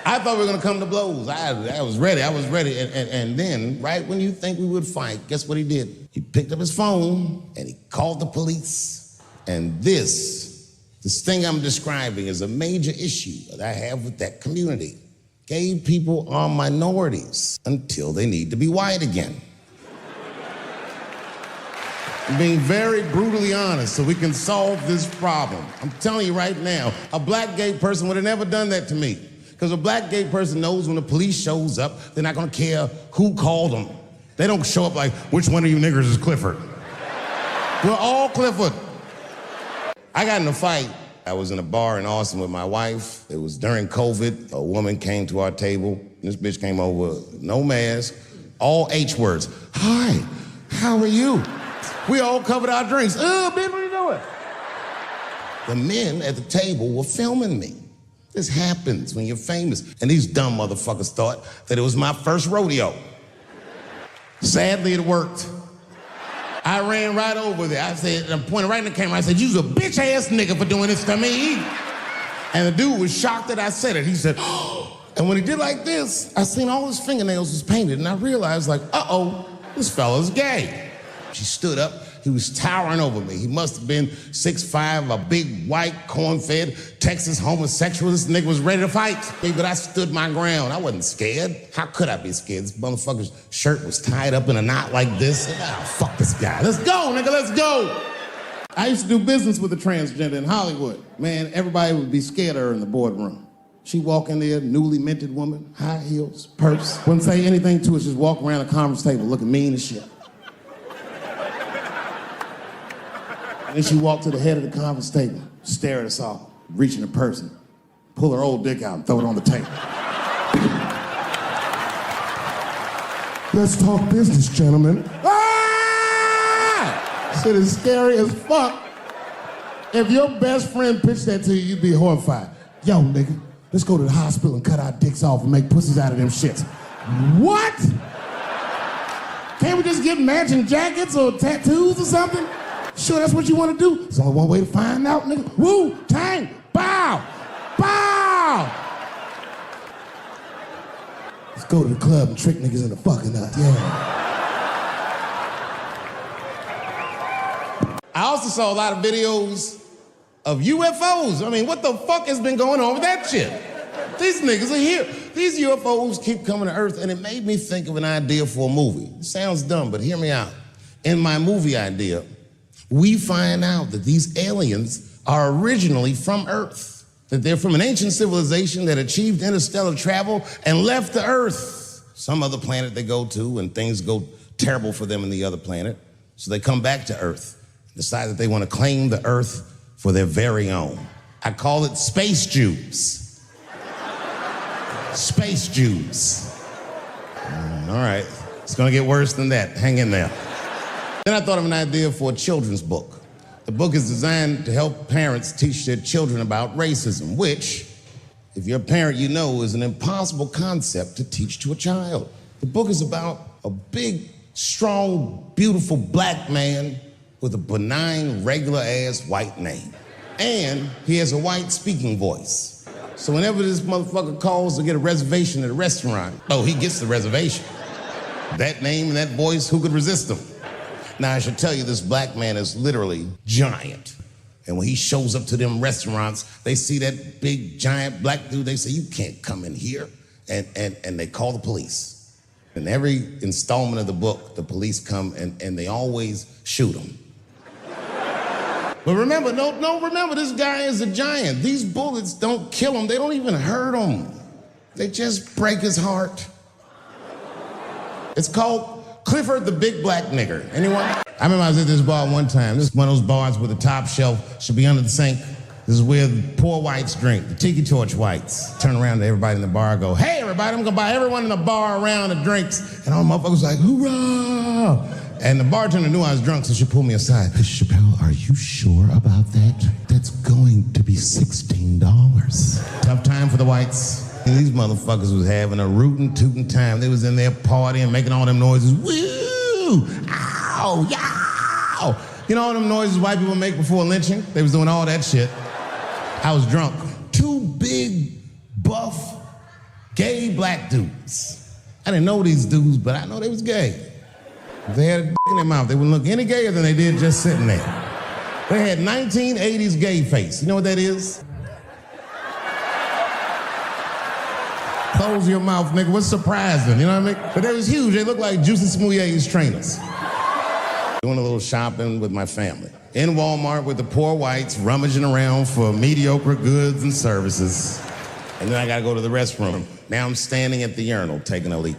I thought we were gonna come to blows. I was ready. And then, right when you think we would fight, guess what he did? He picked up his phone and he called the police. And this thing I'm describing is a major issue that I have with that community. Gay people are minorities until they need to be white again. I'm being very brutally honest so we can solve this problem. I'm telling you right now, a black gay person would have never done that to me. Because a black gay person knows when the police shows up, they're not gonna care who called them. They don't show up like, "Which one of you niggers is Clifford?" We're all Clifford. I got in a fight. I was in a bar in Austin with my wife. It was during COVID. A woman came to our table. This bitch came over, no mask, all H words. "Hi, how are you?" We all covered our drinks. "Oh, bitch, what are you doing?" The men at the table were filming me. This happens when you're famous. And these dumb motherfuckers thought that it was my first rodeo. Sadly, it worked. I ran right over there. I said, I pointed right in the camera. I said, "You's a bitch ass nigga for doing this to me." And the dude was shocked that I said it. He said, "Oh." And when he did like this, I seen all his fingernails was painted, and I realized, like, uh-oh, this fella's gay. She stood up. He was towering over me. He must have been 6'5", a big white corn-fed Texas homosexual. This nigga was ready to fight me, but I stood my ground. I wasn't scared. How could I be scared? This motherfucker's shirt was tied up in a knot like this. "Oh, fuck this guy. Let's go, nigga, let's go." I used to do business with a transgender in Hollywood. Man, everybody would be scared of her in the boardroom. She'd walk in there, newly minted woman, high heels, purse. Wouldn't say anything to us, just walk around the conference table looking mean as shit. Then she walked to the head of the conference table, stare at us all, reach in her purse, and pull her old dick out and throw it on the table. "Let's talk business, gentlemen." Ah! Shit is scary as fuck. If your best friend pitched that to you, you'd be horrified. "Yo, nigga, let's go to the hospital and cut our dicks off and make pussies out of them shits." What? Can't we just get matching jackets or tattoos or something? Sure, that's what you want to do? There's only one way to find out, nigga. Wu-Tang, bow, bow. Let's go to the club and trick niggas into fucking us, yeah. I also saw a lot of videos of UFOs. I mean, what the fuck has been going on with that shit? These niggas are here. These UFOs keep coming to Earth, and it made me think of an idea for a movie. It sounds dumb, but hear me out. In my movie idea, we find out that these aliens are originally from Earth, that they're from an ancient civilization that achieved interstellar travel and left the Earth. Some other planet they go to, and things go terrible for them in the other planet, so they come back to Earth. decide that they want to claim the earth for their very own. I call it space Jews. Space Jews. All right, it's gonna get worse than that. Hang in there. Then I thought of an idea for a children's book. The book is designed to help parents teach their children about racism, which, if you're a parent, you know is an impossible concept to teach to a child. The book is about a big, strong, beautiful black man with a benign, regular-ass white name. And he has a white speaking voice. So whenever this motherfucker calls to get a reservation at a restaurant, oh, he gets the reservation. That name and that voice, who could resist him? Now, I should tell you, this black man is literally giant. And when he shows up to them restaurants, they see that big, giant black dude, they say, you can't come in here. And they call the police. In every installment of the book, the police come and they always shoot him. But remember, remember, this guy is a giant. These bullets don't kill him. They don't even hurt him. They just break his heart. It's called Clifford the Big Black Nigger. Anyone? I remember I was at this bar one time. This is one of those bars where the top shelf should be under the sink. This is where the poor whites drink, the tiki torch whites. Turn around to everybody in the bar and go, hey, everybody, I'm gonna buy everyone in the bar around the drinks. And all the motherfuckers like, hoorah! And the bartender knew I was drunk, so she pulled me aside. Mr. Chappelle, are you sure about that? That's going to be $16. Tough time for the whites. And these motherfuckers was having a rootin' tootin' time. They was in there partying, making all them noises. Woo! Ow! Yow! You know all them noises white people make before lynching? They was doing all that shit. I was drunk. Two big, buff, gay black dudes. I didn't know these dudes, but I know they was gay. If they had a dick in their mouth, they wouldn't look any gayer than they did just sitting there. They had 1980s gay face. You know what that is? Close your mouth, nigga. What's surprising? You know what I mean? But they was huge. They looked like Juicy Smouille's trainers. Doing a little shopping with my family. In Walmart with the poor whites rummaging around for mediocre goods and services. And then I gotta go to the restroom. Now I'm standing at the urinal taking a leak.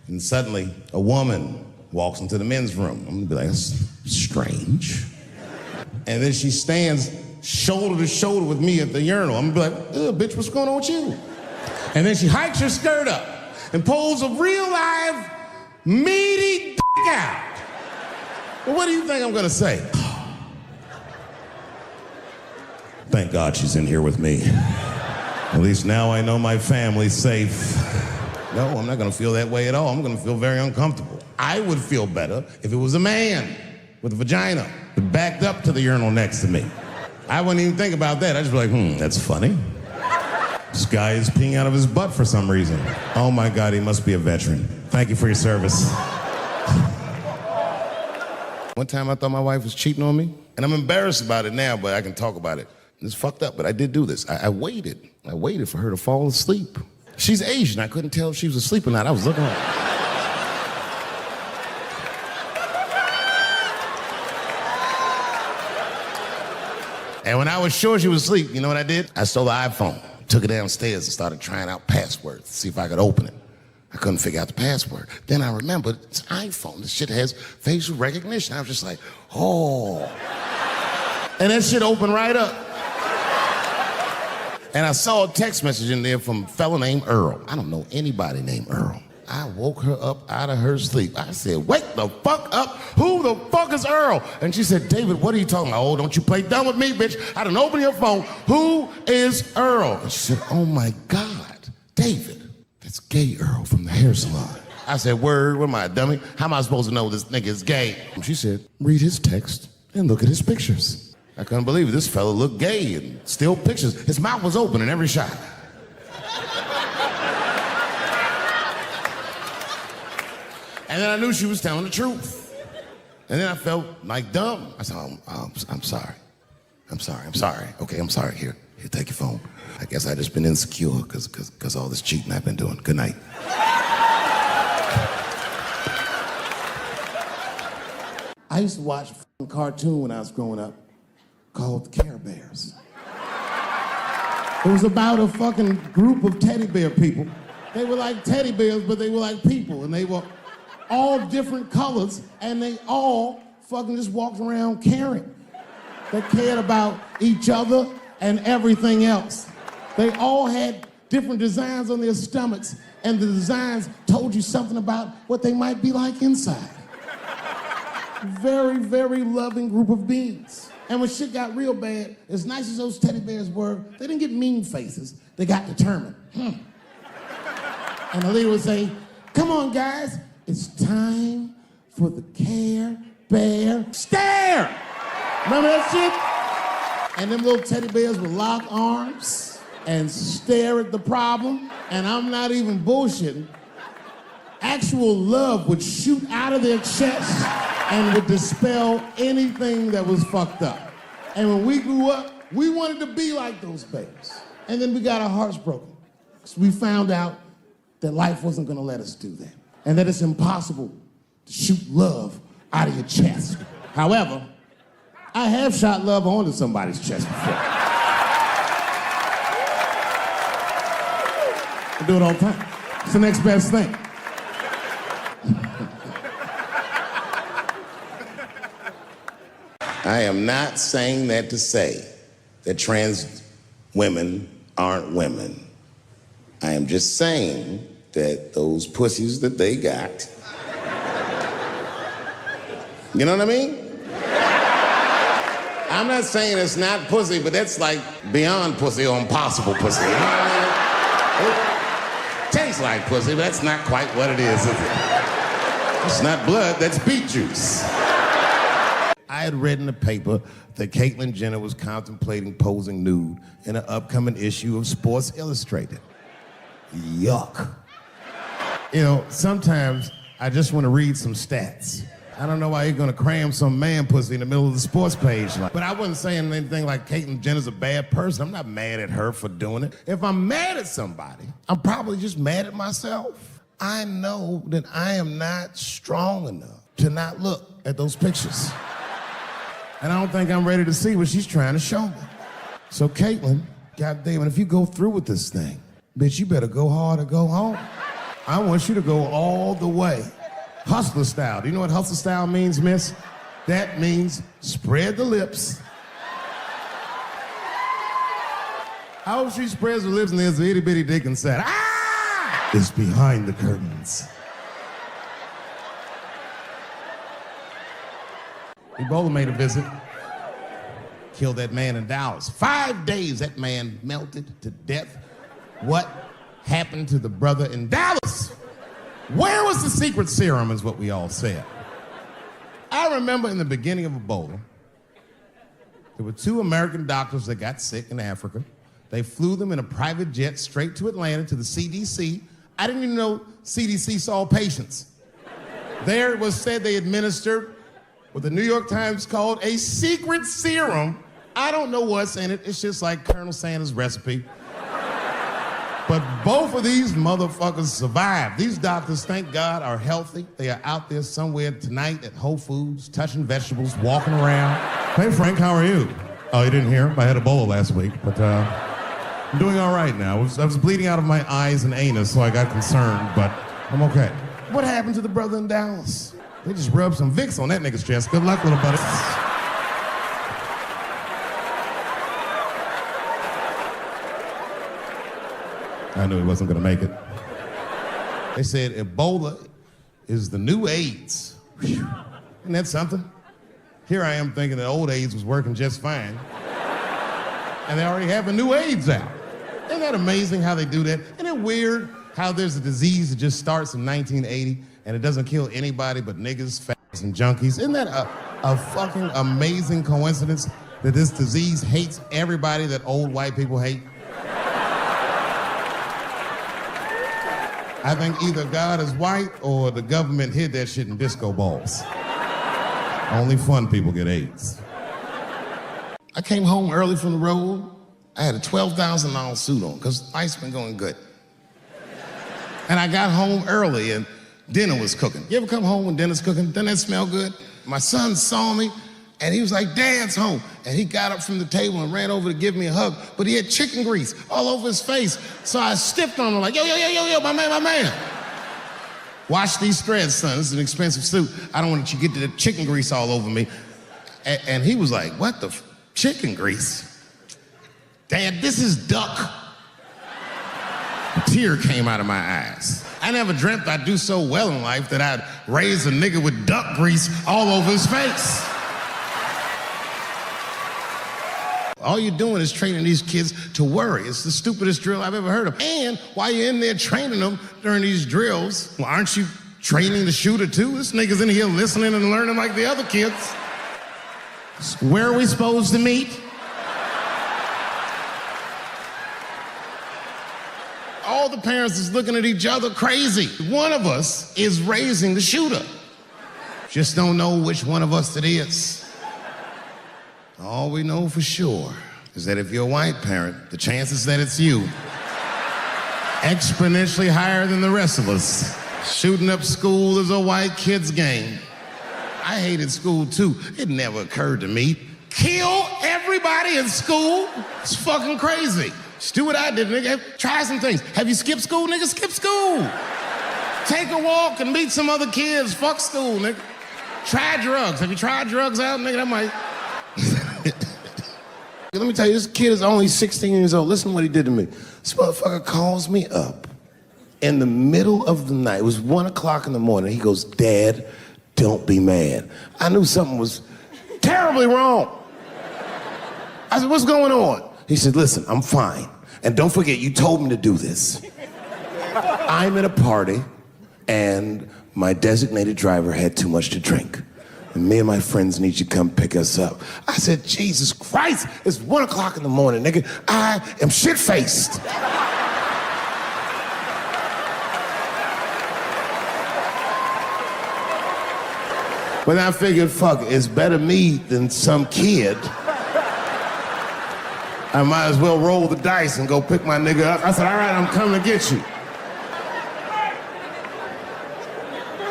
And suddenly, a woman walks into the men's room. I'm gonna be like, that's strange. And then she stands shoulder to shoulder with me at the urinal. I'm gonna be like, bitch, what's going on with you? And then she hikes her skirt up and pulls a real live, meaty dick out. Well, what do you think I'm gonna say? Thank God she's in here with me. At least now I know my family's safe. No, I'm not gonna feel that way at all. I'm gonna feel very uncomfortable. I would feel better if it was a man with a vagina that backed up to the urinal next to me. I wouldn't even think about that. I'd just be like, that's funny. This guy is peeing out of his butt for some reason. Oh my God, he must be a veteran. Thank you for your service. One time I thought my wife was cheating on me, and I'm embarrassed about it now, but I can talk about it. It's fucked up, but I did do this. I waited. I waited for her to fall asleep. She's Asian. I couldn't tell if she was asleep or not. I was looking at her. And when I was sure she was asleep, you know what I did? I stole the iPhone, took it downstairs, and started trying out passwords to see if I could open it. I couldn't figure out the password. Then I remembered it's iPhone. This shit has facial recognition. I was just like, oh. And that shit opened right up. And I saw a text message in there from a fella named Earl. I don't know anybody named Earl. I woke her up out of her sleep. I said, wake the fuck up. Who the fuck is Earl? And she said, David, what are you talking about? Oh, don't you play dumb with me, bitch. I done opened your phone. Who is Earl? And she said, oh my God, David. That's gay Earl from the hair salon. I said, word, what am I, a dummy? How am I supposed to know this nigga is gay? And she said, read his text and look at his pictures. I couldn't believe it. This fella looked gay and still pictures. His mouth was open in every shot. And then I knew she was telling the truth. And then I felt like dumb. I said, I'm sorry. I'm sorry. Okay, I'm sorry. Here, take your phone. I guess I just been insecure because all this cheating I've been doing. Good night. I used to watch a cartoon when I was growing up called the Care Bears. It was about a fucking group of teddy bear people. They were like teddy bears, but they were like people, and they were all different colors, and they all fucking just walked around caring. that cared about each other and everything else. They all had different designs on their stomachs, and the designs told you something about what they might be like inside. Very, very loving group of beings. And when shit got real bad, as nice as those teddy bears were, they didn't get mean faces. They got determined. And the leader would say, come on, guys, it's time for the Care Bear Stare. Remember that shit? And them little teddy bears would lock arms and stare at the problem. And I'm not even bullshitting. Actual love would shoot out of their chest and would dispel anything that was fucked up. And when we grew up, we wanted to be like those bears. And then we got our hearts broken. So we found out that life wasn't gonna let us do that. And that it's impossible to shoot love out of your chest. However, I have shot love onto somebody's chest before. I do it all the time. It's the next best thing. I am not saying that to say that trans women aren't women. I am just saying that those pussies that they got, you know what I mean? I'm not saying it's not pussy, but that's like beyond pussy or impossible pussy. You know what I mean? It tastes like pussy, but that's not quite what it is it? It's not blood, that's beet juice. I had read in the paper that Caitlyn Jenner was contemplating posing nude in an upcoming issue of Sports Illustrated. Yuck. You know, sometimes I just want to read some stats. I don't know why you're gonna cram some man pussy in the middle of the sports page. But I wasn't saying anything like Caitlyn Jenner's a bad person. I'm not mad at her for doing it. If I'm mad at somebody, I'm probably just mad at myself. I know that I am not strong enough to not look at those pictures. And I don't think I'm ready to see what she's trying to show me. So Caitlyn, goddamn it, if you go through with this thing, bitch, you better go hard or go home. I want you to go all the way. Hustler style. Do you know what hustler style means, miss? That means spread the lips. I hope she spreads her lips and there's an itty bitty dick and said, ah! It's behind the curtains. Ebola made a visit. Killed that man in Dallas. 5 days that man melted to death. What happened to the brother in Dallas? Where was the secret serum is what we all said. I remember in the beginning of Ebola, there were 2 American doctors that got sick in Africa. They flew them in a private jet straight to Atlanta to the CDC. I didn't even know CDC saw patients. There it was said they administered what the New York Times called a secret serum. I don't know what's in it. It's just like Colonel Sanders' recipe. But both of these motherfuckers survived. These doctors, thank God, are healthy. They are out there somewhere tonight at Whole Foods, touching vegetables, walking around. Hey, Frank, how are you? Oh, you didn't hear? I had Ebola last week, but I'm doing all right now. I was bleeding out of my eyes and anus, so I got concerned, but I'm okay. What happened to the brother in Dallas? They just rubbed some Vicks on that nigga's chest. Good luck, little buddy. I knew he wasn't gonna make it. They said Ebola is the new AIDS. Whew. Isn't that something? Here I am thinking that old AIDS was working just fine. And they already have a new AIDS out. Isn't that amazing how they do that? Isn't it weird how there's a disease that just starts in 1980 and it doesn't kill anybody but niggas, fags, and junkies? Isn't that a fucking amazing coincidence that this disease hates everybody that old white people hate? I think either God is white or the government hid that shit in disco balls. Only fun people get AIDS. I came home early from the road. I had a $12,000 suit on because life's been going good. And I got home early and dinner was cooking. You ever come home when dinner's cooking? Doesn't that smell good? My son saw me and he was like, Dad's home. And he got up from the table and ran over to give me a hug, but he had chicken grease all over his face. So I stiffed on him like, yo, my man. Wash these threads, son. This is an expensive suit. I don't want you to get the chicken grease all over me. And he was like, what the Chicken grease? Dad, this is duck. A tear came out of my eyes. I never dreamt I'd do so well in life that I'd raise a nigga with duck grease all over his face. All you're doing is training these kids to worry. It's the stupidest drill I've ever heard of. And while you're in there training them during these drills, well, aren't you training the shooter too? This nigga's in here listening and learning like the other kids. Where are we supposed to meet? All the parents is looking at each other crazy. One of us is raising the shooter. Just don't know which one of us it is. All we know for sure is that if you're a white parent, the chances that it's you exponentially higher than the rest of us. Shooting up school is a white kid's game. I hated school too. It never occurred to me. Kill everybody in school? It's fucking crazy. Just do what I did, nigga. Try some things. Have you skipped school, nigga? Skip school. Take a walk and meet some other kids. Fuck school, nigga. Try drugs. Have you tried drugs out, nigga? That might... Let me tell you, this kid is only 16 years old. Listen to what he did to me. This motherfucker calls me up in the middle of the night. It was 1 o'clock in the morning. He goes, Dad, don't be mad. I knew something was terribly wrong. I said, what's going on? He said, listen, I'm fine. And don't forget, you told me to do this. I'm at a party, and my designated driver had too much to drink. And me and my friends need you to come pick us up. I said, Jesus Christ, it's 1 o'clock in the morning, nigga. I am shit-faced. But I figured, fuck, it's better me than some kid. I might as well roll the dice and go pick my nigga up. I said, all right, I'm coming to get you.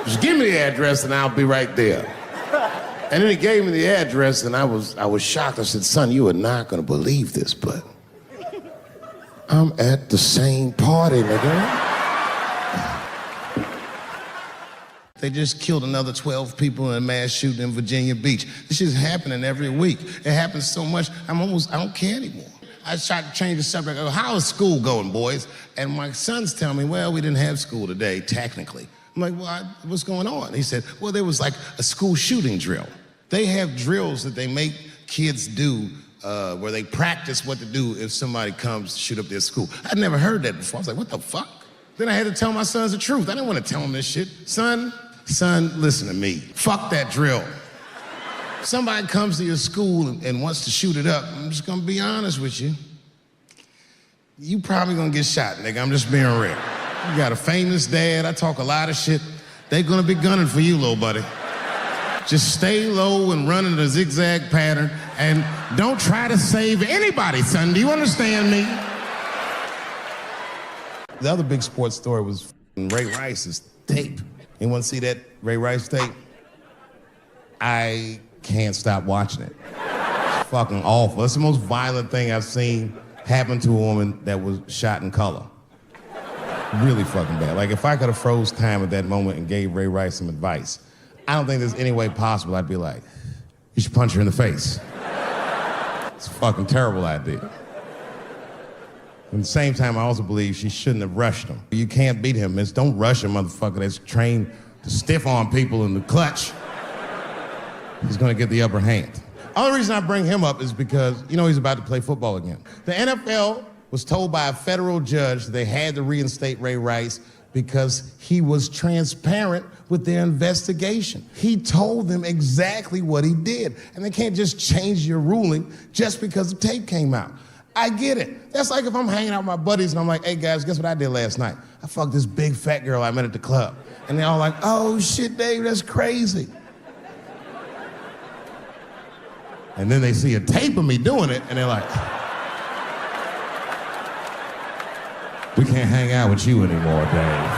Just give me the address and I'll be right there. And then he gave me the address, and I was shocked. I said, son, you are not gonna believe this, but I'm at the same party, nigga. They just killed another 12 people in a mass shooting in Virginia Beach. This shit's happening every week. It happens so much, I don't care anymore. I tried to change the subject. I go, how is school going, boys? And my sons tell me, well, we didn't have school today, technically. I'm like, well, what's going on? He said, well, there was like a school shooting drill. They have drills that they make kids do where they practice what to do if somebody comes to shoot up their school. I'd never heard that before. I was like, what the fuck? Then I had to tell my sons the truth. I didn't want to tell them this shit. Son, listen to me. Fuck that drill. If somebody comes to your school and wants to shoot it up, I'm just gonna be honest with you. You probably gonna get shot, nigga. I'm just being real. You got a famous dad. I talk a lot of shit. They gonna be gunning for you, little buddy. Just stay low and run in a zigzag pattern and don't try to save anybody, son. Do you understand me? The other big sports story was Ray Rice's tape. Anyone see that Ray Rice tape? I can't stop watching it. It's fucking awful. It's the most violent thing I've seen happen to a woman that was shot in color. Really fucking bad. Like, if I could have froze time at that moment and gave Ray Rice some advice, I don't think there's any way possible I'd be like, you should punch her in the face. It's a fucking terrible idea. At the same time, I also believe she shouldn't have rushed him. You can't beat him. Don't rush a motherfucker that's trained to stiff on people in the clutch. He's gonna get the upper hand. Only reason I bring him up is because, you know, he's about to play football again. The NFL was told by a federal judge that they had to reinstate Ray Rice because he was transparent with their investigation. He told them exactly what he did, and they can't just change your ruling just because the tape came out. I get it. That's like if I'm hanging out with my buddies and I'm like, hey guys, guess what I did last night? I fucked this big fat girl I met at the club. And they're all like, oh shit, Dave, that's crazy. And then they see a tape of me doing it, and they're like, we can't hang out with you anymore, Dave.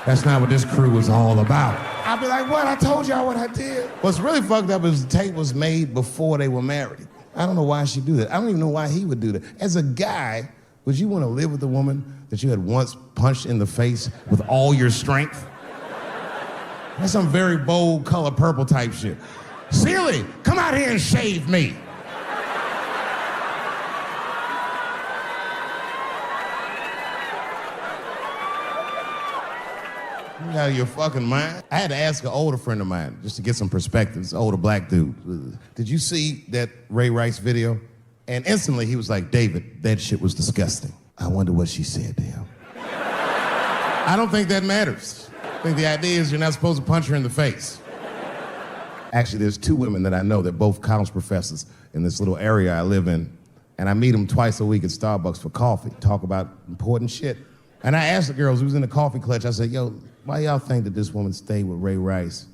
That's not what this crew was all about. I'll be like, what? I told y'all what I did. What's really fucked up is the tape was made before they were married. I don't know why she'd do that. I don't even know why he would do that. As a guy, would you want to live with a woman that you had once punched in the face with all your strength? That's some very bold color purple type shit. Sealy, come out here and shave me. You out of your fucking mind? I had to ask an older friend of mine just to get some perspective. This older black dude. Did you see that Ray Rice video? And instantly he was like, David, that shit was disgusting. I wonder what she said to him. I don't think that matters. I think the idea is you're not supposed to punch her in the face. Actually, there's two women that I know that both college professors in this little area I live in. And I meet them twice a week at Starbucks for coffee, talk about important shit. And I asked the girls who was in the coffee clutch, I said, yo, why y'all think that this woman stayed with Ray Rice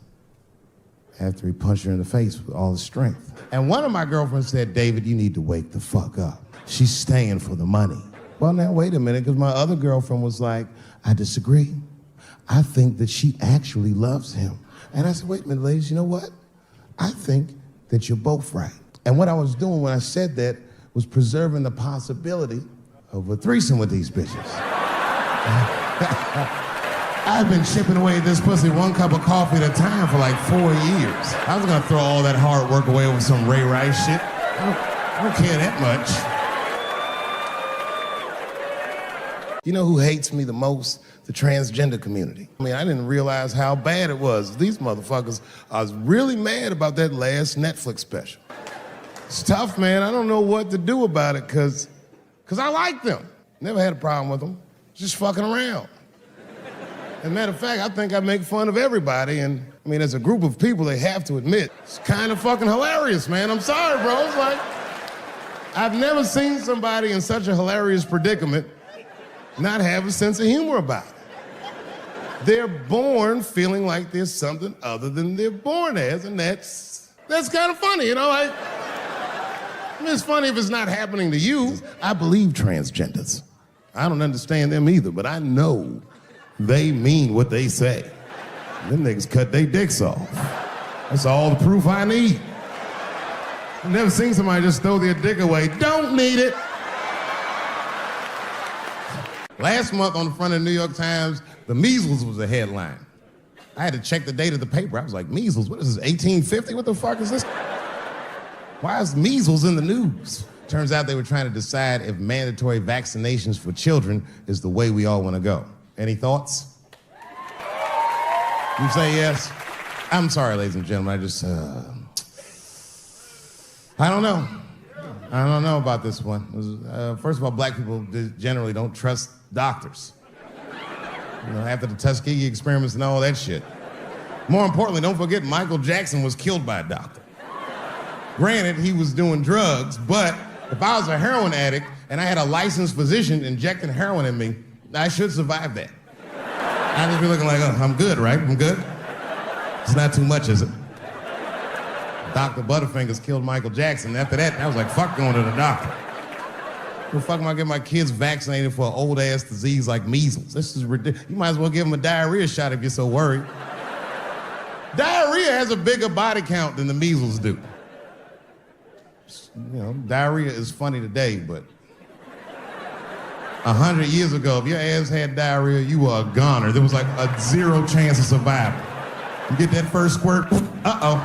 after he punched her in the face with all his strength? And one of my girlfriends said, David, you need to wake the fuck up. She's staying for the money. Well, now, wait a minute, because my other girlfriend was like, I disagree. I think that she actually loves him. And I said, wait a minute, ladies, you know what? I think that you're both right. And what I was doing when I said that was preserving the possibility of a threesome with these bitches. I've been chipping away at this pussy one cup of coffee at a time for like 4 years. I was gonna throw all that hard work away with some Ray Rice shit. I don't care that much. You know who hates me the most? The transgender community. I mean, I didn't realize how bad it was. These motherfuckers, I was really mad about that last Netflix special. It's tough, man. I don't know what to do about it, cause I like them. Never had a problem with them. Just fucking around. As a matter of fact, I think I make fun of everybody, and I mean, as a group of people, they have to admit, it's kind of fucking hilarious, man. I'm sorry, bro. It's like, I've never seen somebody in such a hilarious predicament not have a sense of humor about it. They're born feeling like there's something other than they're born as, and that's kind of funny, you know? I mean, it's funny if it's not happening to you. I believe transgenders. I don't understand them either, but I know they mean what they say. Them niggas cut their dicks off. That's all the proof I need. I've never seen somebody just throw their dick away. Don't need it. Last month on the front of the New York Times, the measles was a headline. I had to check the date of the paper. I was like, measles, what is this, 1850? What the fuck is this? Why is measles in the news? Turns out they were trying to decide if mandatory vaccinations for children is the way we all want to go. Any thoughts? You say yes? I'm sorry, ladies and gentlemen. I don't know. I don't know about this one. First of all, black people generally don't trust doctors. You know, after the Tuskegee experiments and all that shit. More importantly, don't forget Michael Jackson was killed by a doctor. Granted, he was doing drugs, but if I was a heroin addict and I had a licensed physician injecting heroin in me, I should survive that. I'd just be looking like, oh, I'm good, right? I'm good? It's not too much, is it? Dr. Butterfingers killed Michael Jackson. After that, I was like, fuck going to the doctor. What the fuck am I getting my kids vaccinated for an old-ass disease like measles? This is ridiculous. You might as well give them a diarrhea shot if you're so worried. Diarrhea has a bigger body count than the measles do. You know, diarrhea is funny today, but 100 years ago, if your ass had diarrhea, you were a goner. There was like a 0 chance of survival. You get that first squirt, uh-oh.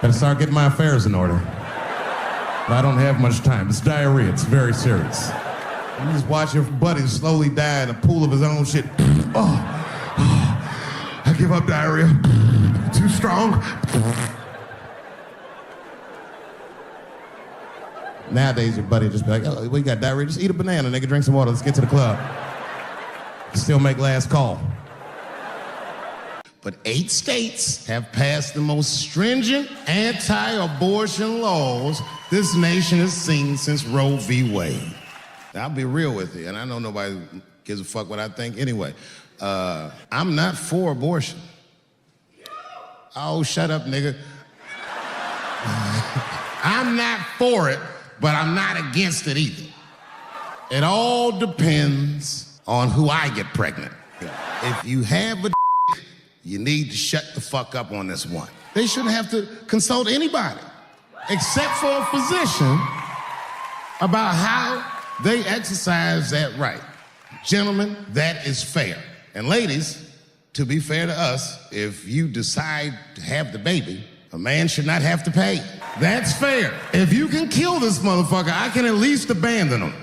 Better start getting my affairs in order. But I don't have much time. It's diarrhea. It's very serious. You just watch your buddy slowly die in a pool of his own shit. I give up diarrhea. Too strong. Nowadays, your buddy just be like, oh, well, you got diarrhea? Just eat a banana, nigga, drink some water. Let's get to the club. Still make last call. But 8 states have passed the most stringent anti-abortion laws this nation has seen since Roe v. Wade. Now, I'll be real with you, and I know nobody gives a fuck what I think anyway. I'm not for abortion. Oh, shut up, nigga. I'm not for it, but I'm not against it either. It all depends on who I get pregnant. If you have a you need to shut the fuck up on this one. They shouldn't have to consult anybody, except for a physician, about how they exercise that right. Gentlemen, that is fair. And ladies, to be fair to us, if you decide to have the baby, a man should not have to pay. That's fair. If you can kill this motherfucker, I can at least abandon him.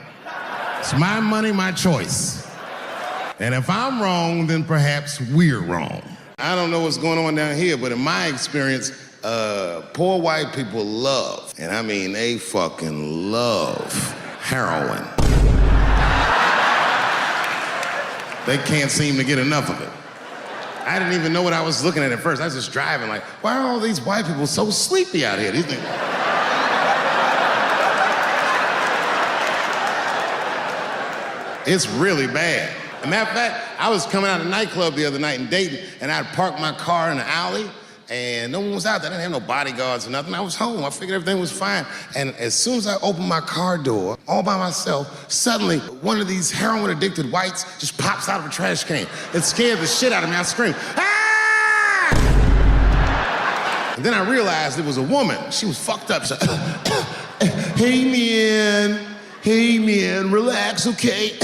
It's my money, my choice. And if I'm wrong, then perhaps we're wrong. I don't know what's going on down here, but in my experience, poor white people love, and I mean they fucking love, heroin. They can't seem to get enough of it. I didn't even know what I was looking at first. I was just driving like, why are all these white people so sleepy out here? These things... It's really bad. As a matter of fact, I was coming out of a nightclub the other night in Dayton, and I'd parked my car in the alley, and no one was out there. I didn't have no bodyguards or nothing. I was home. I figured everything was fine. And as soon as I opened my car door, all by myself, suddenly one of these heroin-addicted whites just pops out of a trash can. It scared the shit out of me. I screamed, ah! And then I realized it was a woman. She was fucked up. So, hey, man, relax, okay?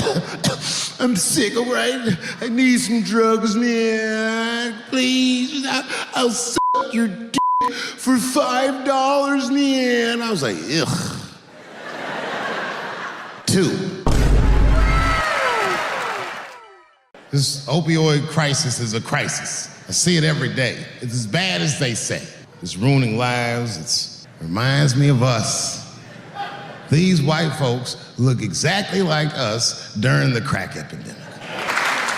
I'm sick, all right? I need some drugs, man. Please, I'll suck your dick for $5, man. I was like, ugh. 2. This opioid crisis is a crisis. I see it every day. It's as bad as they say. It's ruining lives. It reminds me of us. These white folks look exactly like us during the crack epidemic.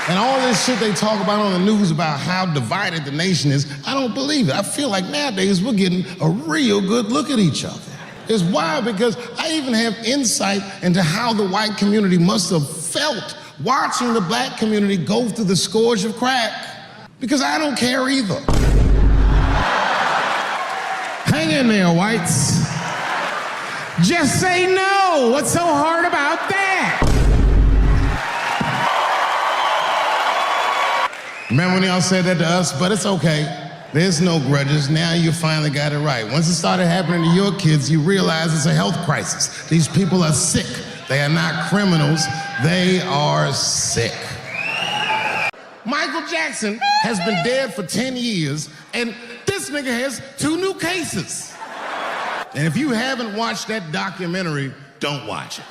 And all this shit they talk about on the news about how divided the nation is, I don't believe it. I feel like nowadays we're getting a real good look at each other. It's wild because I even have insight into how the white community must have felt watching the black community go through the scourge of crack. Because I don't care either. Hang in there, whites. Just say no. What's so hard about that? Remember when y'all said that to us? But it's okay. There's no grudges. Now you finally got it right. Once it started happening to your kids, you realize it's a health crisis. These people are sick. They are not criminals. They are sick. Michael Jackson has been dead for 10 years, and this nigga has 2 new cases. And if you haven't watched that documentary, don't watch it.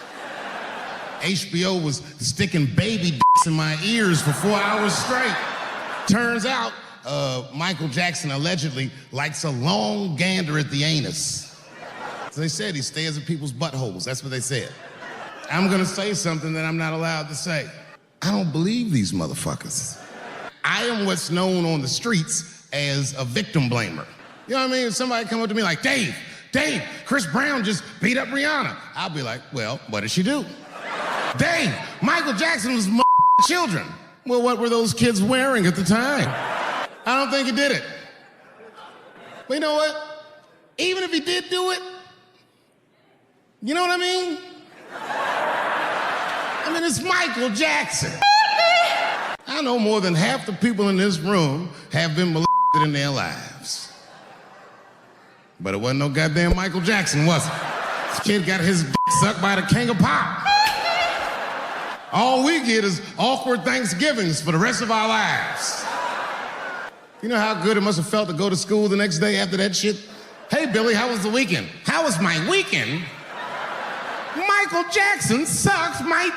HBO was sticking baby dicks in my ears for 4 hours straight. Turns out, Michael Jackson allegedly likes a long gander at the anus. So they said he stares at people's buttholes. That's what they said. I'm gonna say something that I'm not allowed to say. I don't believe these motherfuckers. I am what's known on the streets as a victim blamer. You know what I mean? If somebody come up to me like, Dave, Chris Brown just beat up Rihanna. I'll be like, well, what did she do? Dave, Michael Jackson was children. Well, what were those kids wearing at the time? I don't think he did it. But you know what? Even if he did do it, you know what I mean? I mean, it's Michael Jackson. I know more than half the people in this room have been molested in their lives. But it wasn't no goddamn Michael Jackson, was it? This kid got his dick sucked by the king of pop. All we get is awkward Thanksgivings for the rest of our lives. You know how good it must have felt to go to school the next day after that shit? Hey, Billy, how was the weekend? How was my weekend? Michael Jackson sucks my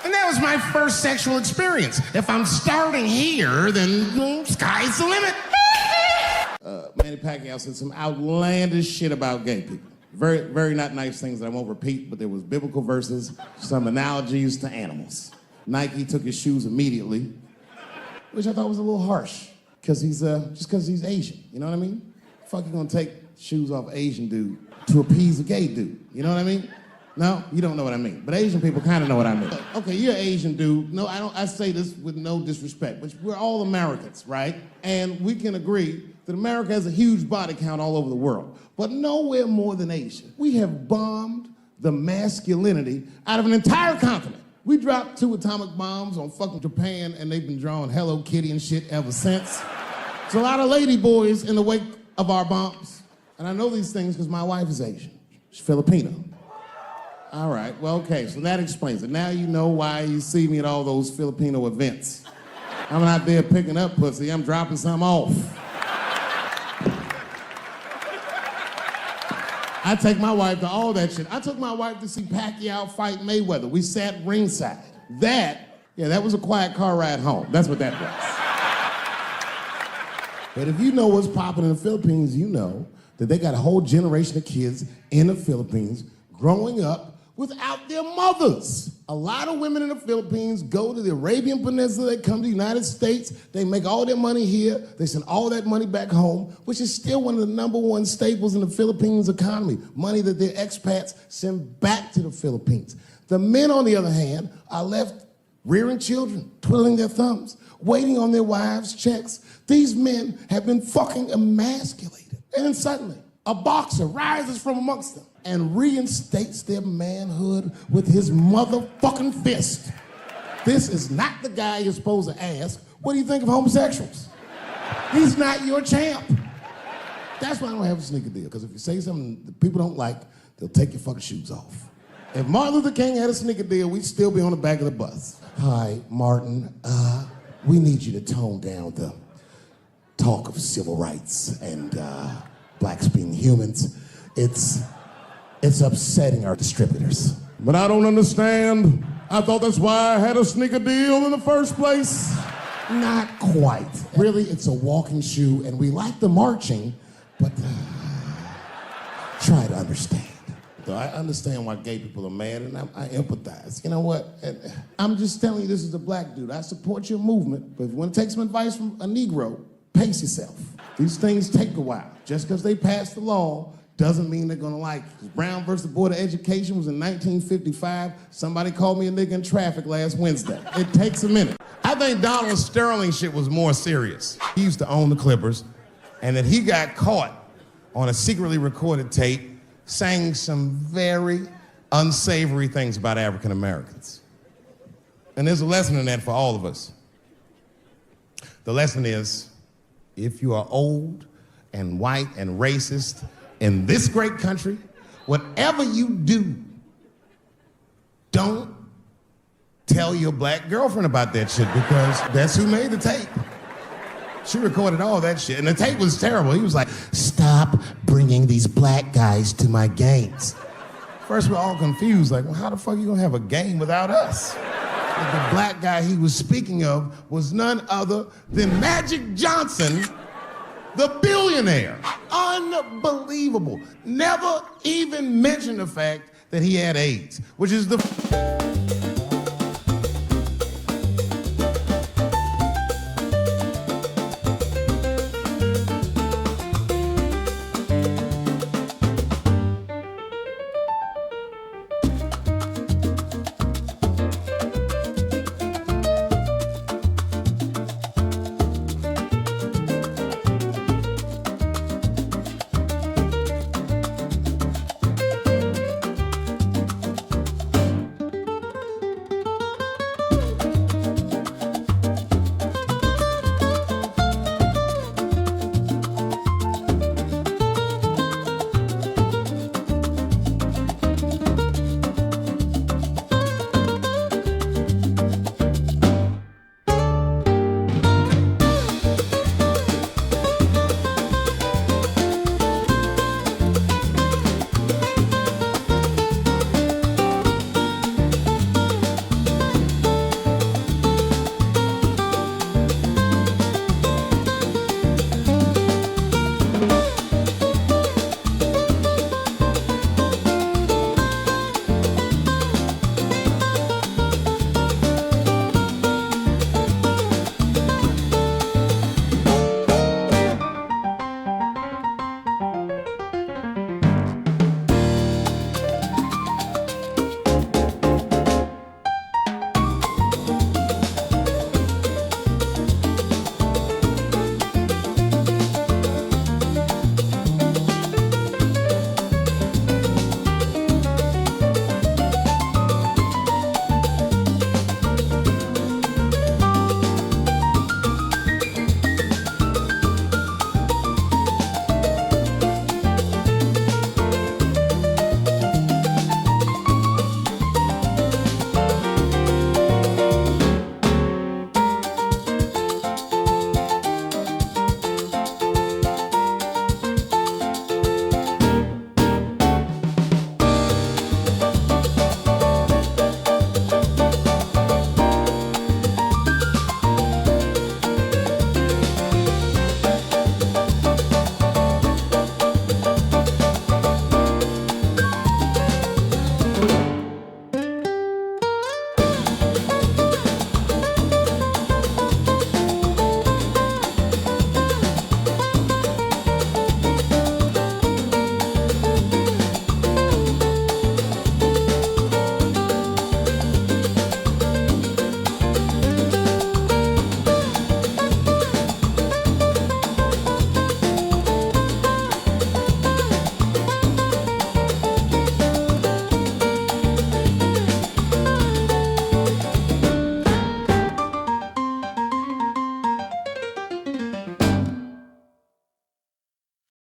And that was my first sexual experience. If I'm starting here, then sky's the limit. Manny Pacquiao said some outlandish shit about gay people. Very, very not nice things that I won't repeat, but there was biblical verses, some analogies to animals. Nike took his shoes immediately, which I thought was a little harsh, because he's just because he's Asian. You know what I mean? Fuck, you gonna take shoes off an Asian dude to appease a gay dude? You know what I mean? No, you don't know what I mean. But Asian people kind of know what I mean. Okay, you're an Asian dude. No, I say this with no disrespect, but we're all Americans, right? And we can agree that America has a huge body count all over the world, but nowhere more than Asia. We have bombed the masculinity out of an entire continent. We dropped 2 atomic bombs on fucking Japan, and they've been drawing Hello Kitty and shit ever since. There's a lot of lady boys in the wake of our bombs. And I know these things because my wife is Asian. She's Filipino. All right, well, okay, so that explains it. Now you know why you see me at all those Filipino events. I'm not there picking up pussy, I'm dropping some off. I take my wife to all that shit. I took my wife to see Pacquiao fight Mayweather. We sat ringside. That was a quiet car ride home. That's what that was. But if you know what's popping in the Philippines, you know that they got a whole generation of kids in the Philippines growing up without their mothers. A lot of women in the Philippines go to the Arabian Peninsula, they come to the United States, they make all their money here, they send all that money back home, which is still one of the #1 staples in the Philippines economy, money that their expats send back to the Philippines. The men, on the other hand, are left rearing children, twiddling their thumbs, waiting on their wives' checks. These men have been fucking emasculated. And then suddenly, a boxer rises from amongst them and reinstates their manhood with his motherfucking fist. This is not the guy you're supposed to ask, what do you think of homosexuals? He's not your champ. That's why I don't have a sneaker deal, because if you say something that people don't like, they'll take your fucking shoes off. If Martin Luther King had a sneaker deal, we'd still be on the back of the bus. Hi, Martin, we need you to tone down the talk of civil rights and blacks being humans. It's upsetting our distributors. But I don't understand. I thought that's why I had a sneaker deal in the first place. Not quite. Really, it's a walking shoe, and we like the marching, but try to understand. So I understand why gay people are mad, and I empathize. You know what? I'm just telling you, this is a black dude. I support your movement, but if you want to take some advice from a Negro, pace yourself. These things take a while. Just because they passed the law doesn't mean they're gonna like it. Brown versus the Board of Education was in 1955. Somebody called me a nigga in traffic last Wednesday. It takes a minute. I think Donald Sterling shit was more serious. He used to own the Clippers, and that he got caught on a secretly recorded tape saying some very unsavory things about African Americans. And there's a lesson in that for all of us. The lesson is, if you are old and white and racist in this great country, whatever you do, don't tell your black girlfriend about that shit, because that's who made the tape. She recorded all that shit, and the tape was terrible. He was like, stop bringing these black guys to my games. First, we're all confused, like, well, how the fuck are you gonna have a game without us? But the black guy he was speaking of was none other than Magic Johnson, the billionaire. Unbelievable. Never even mentioned the fact that he had AIDS, which is the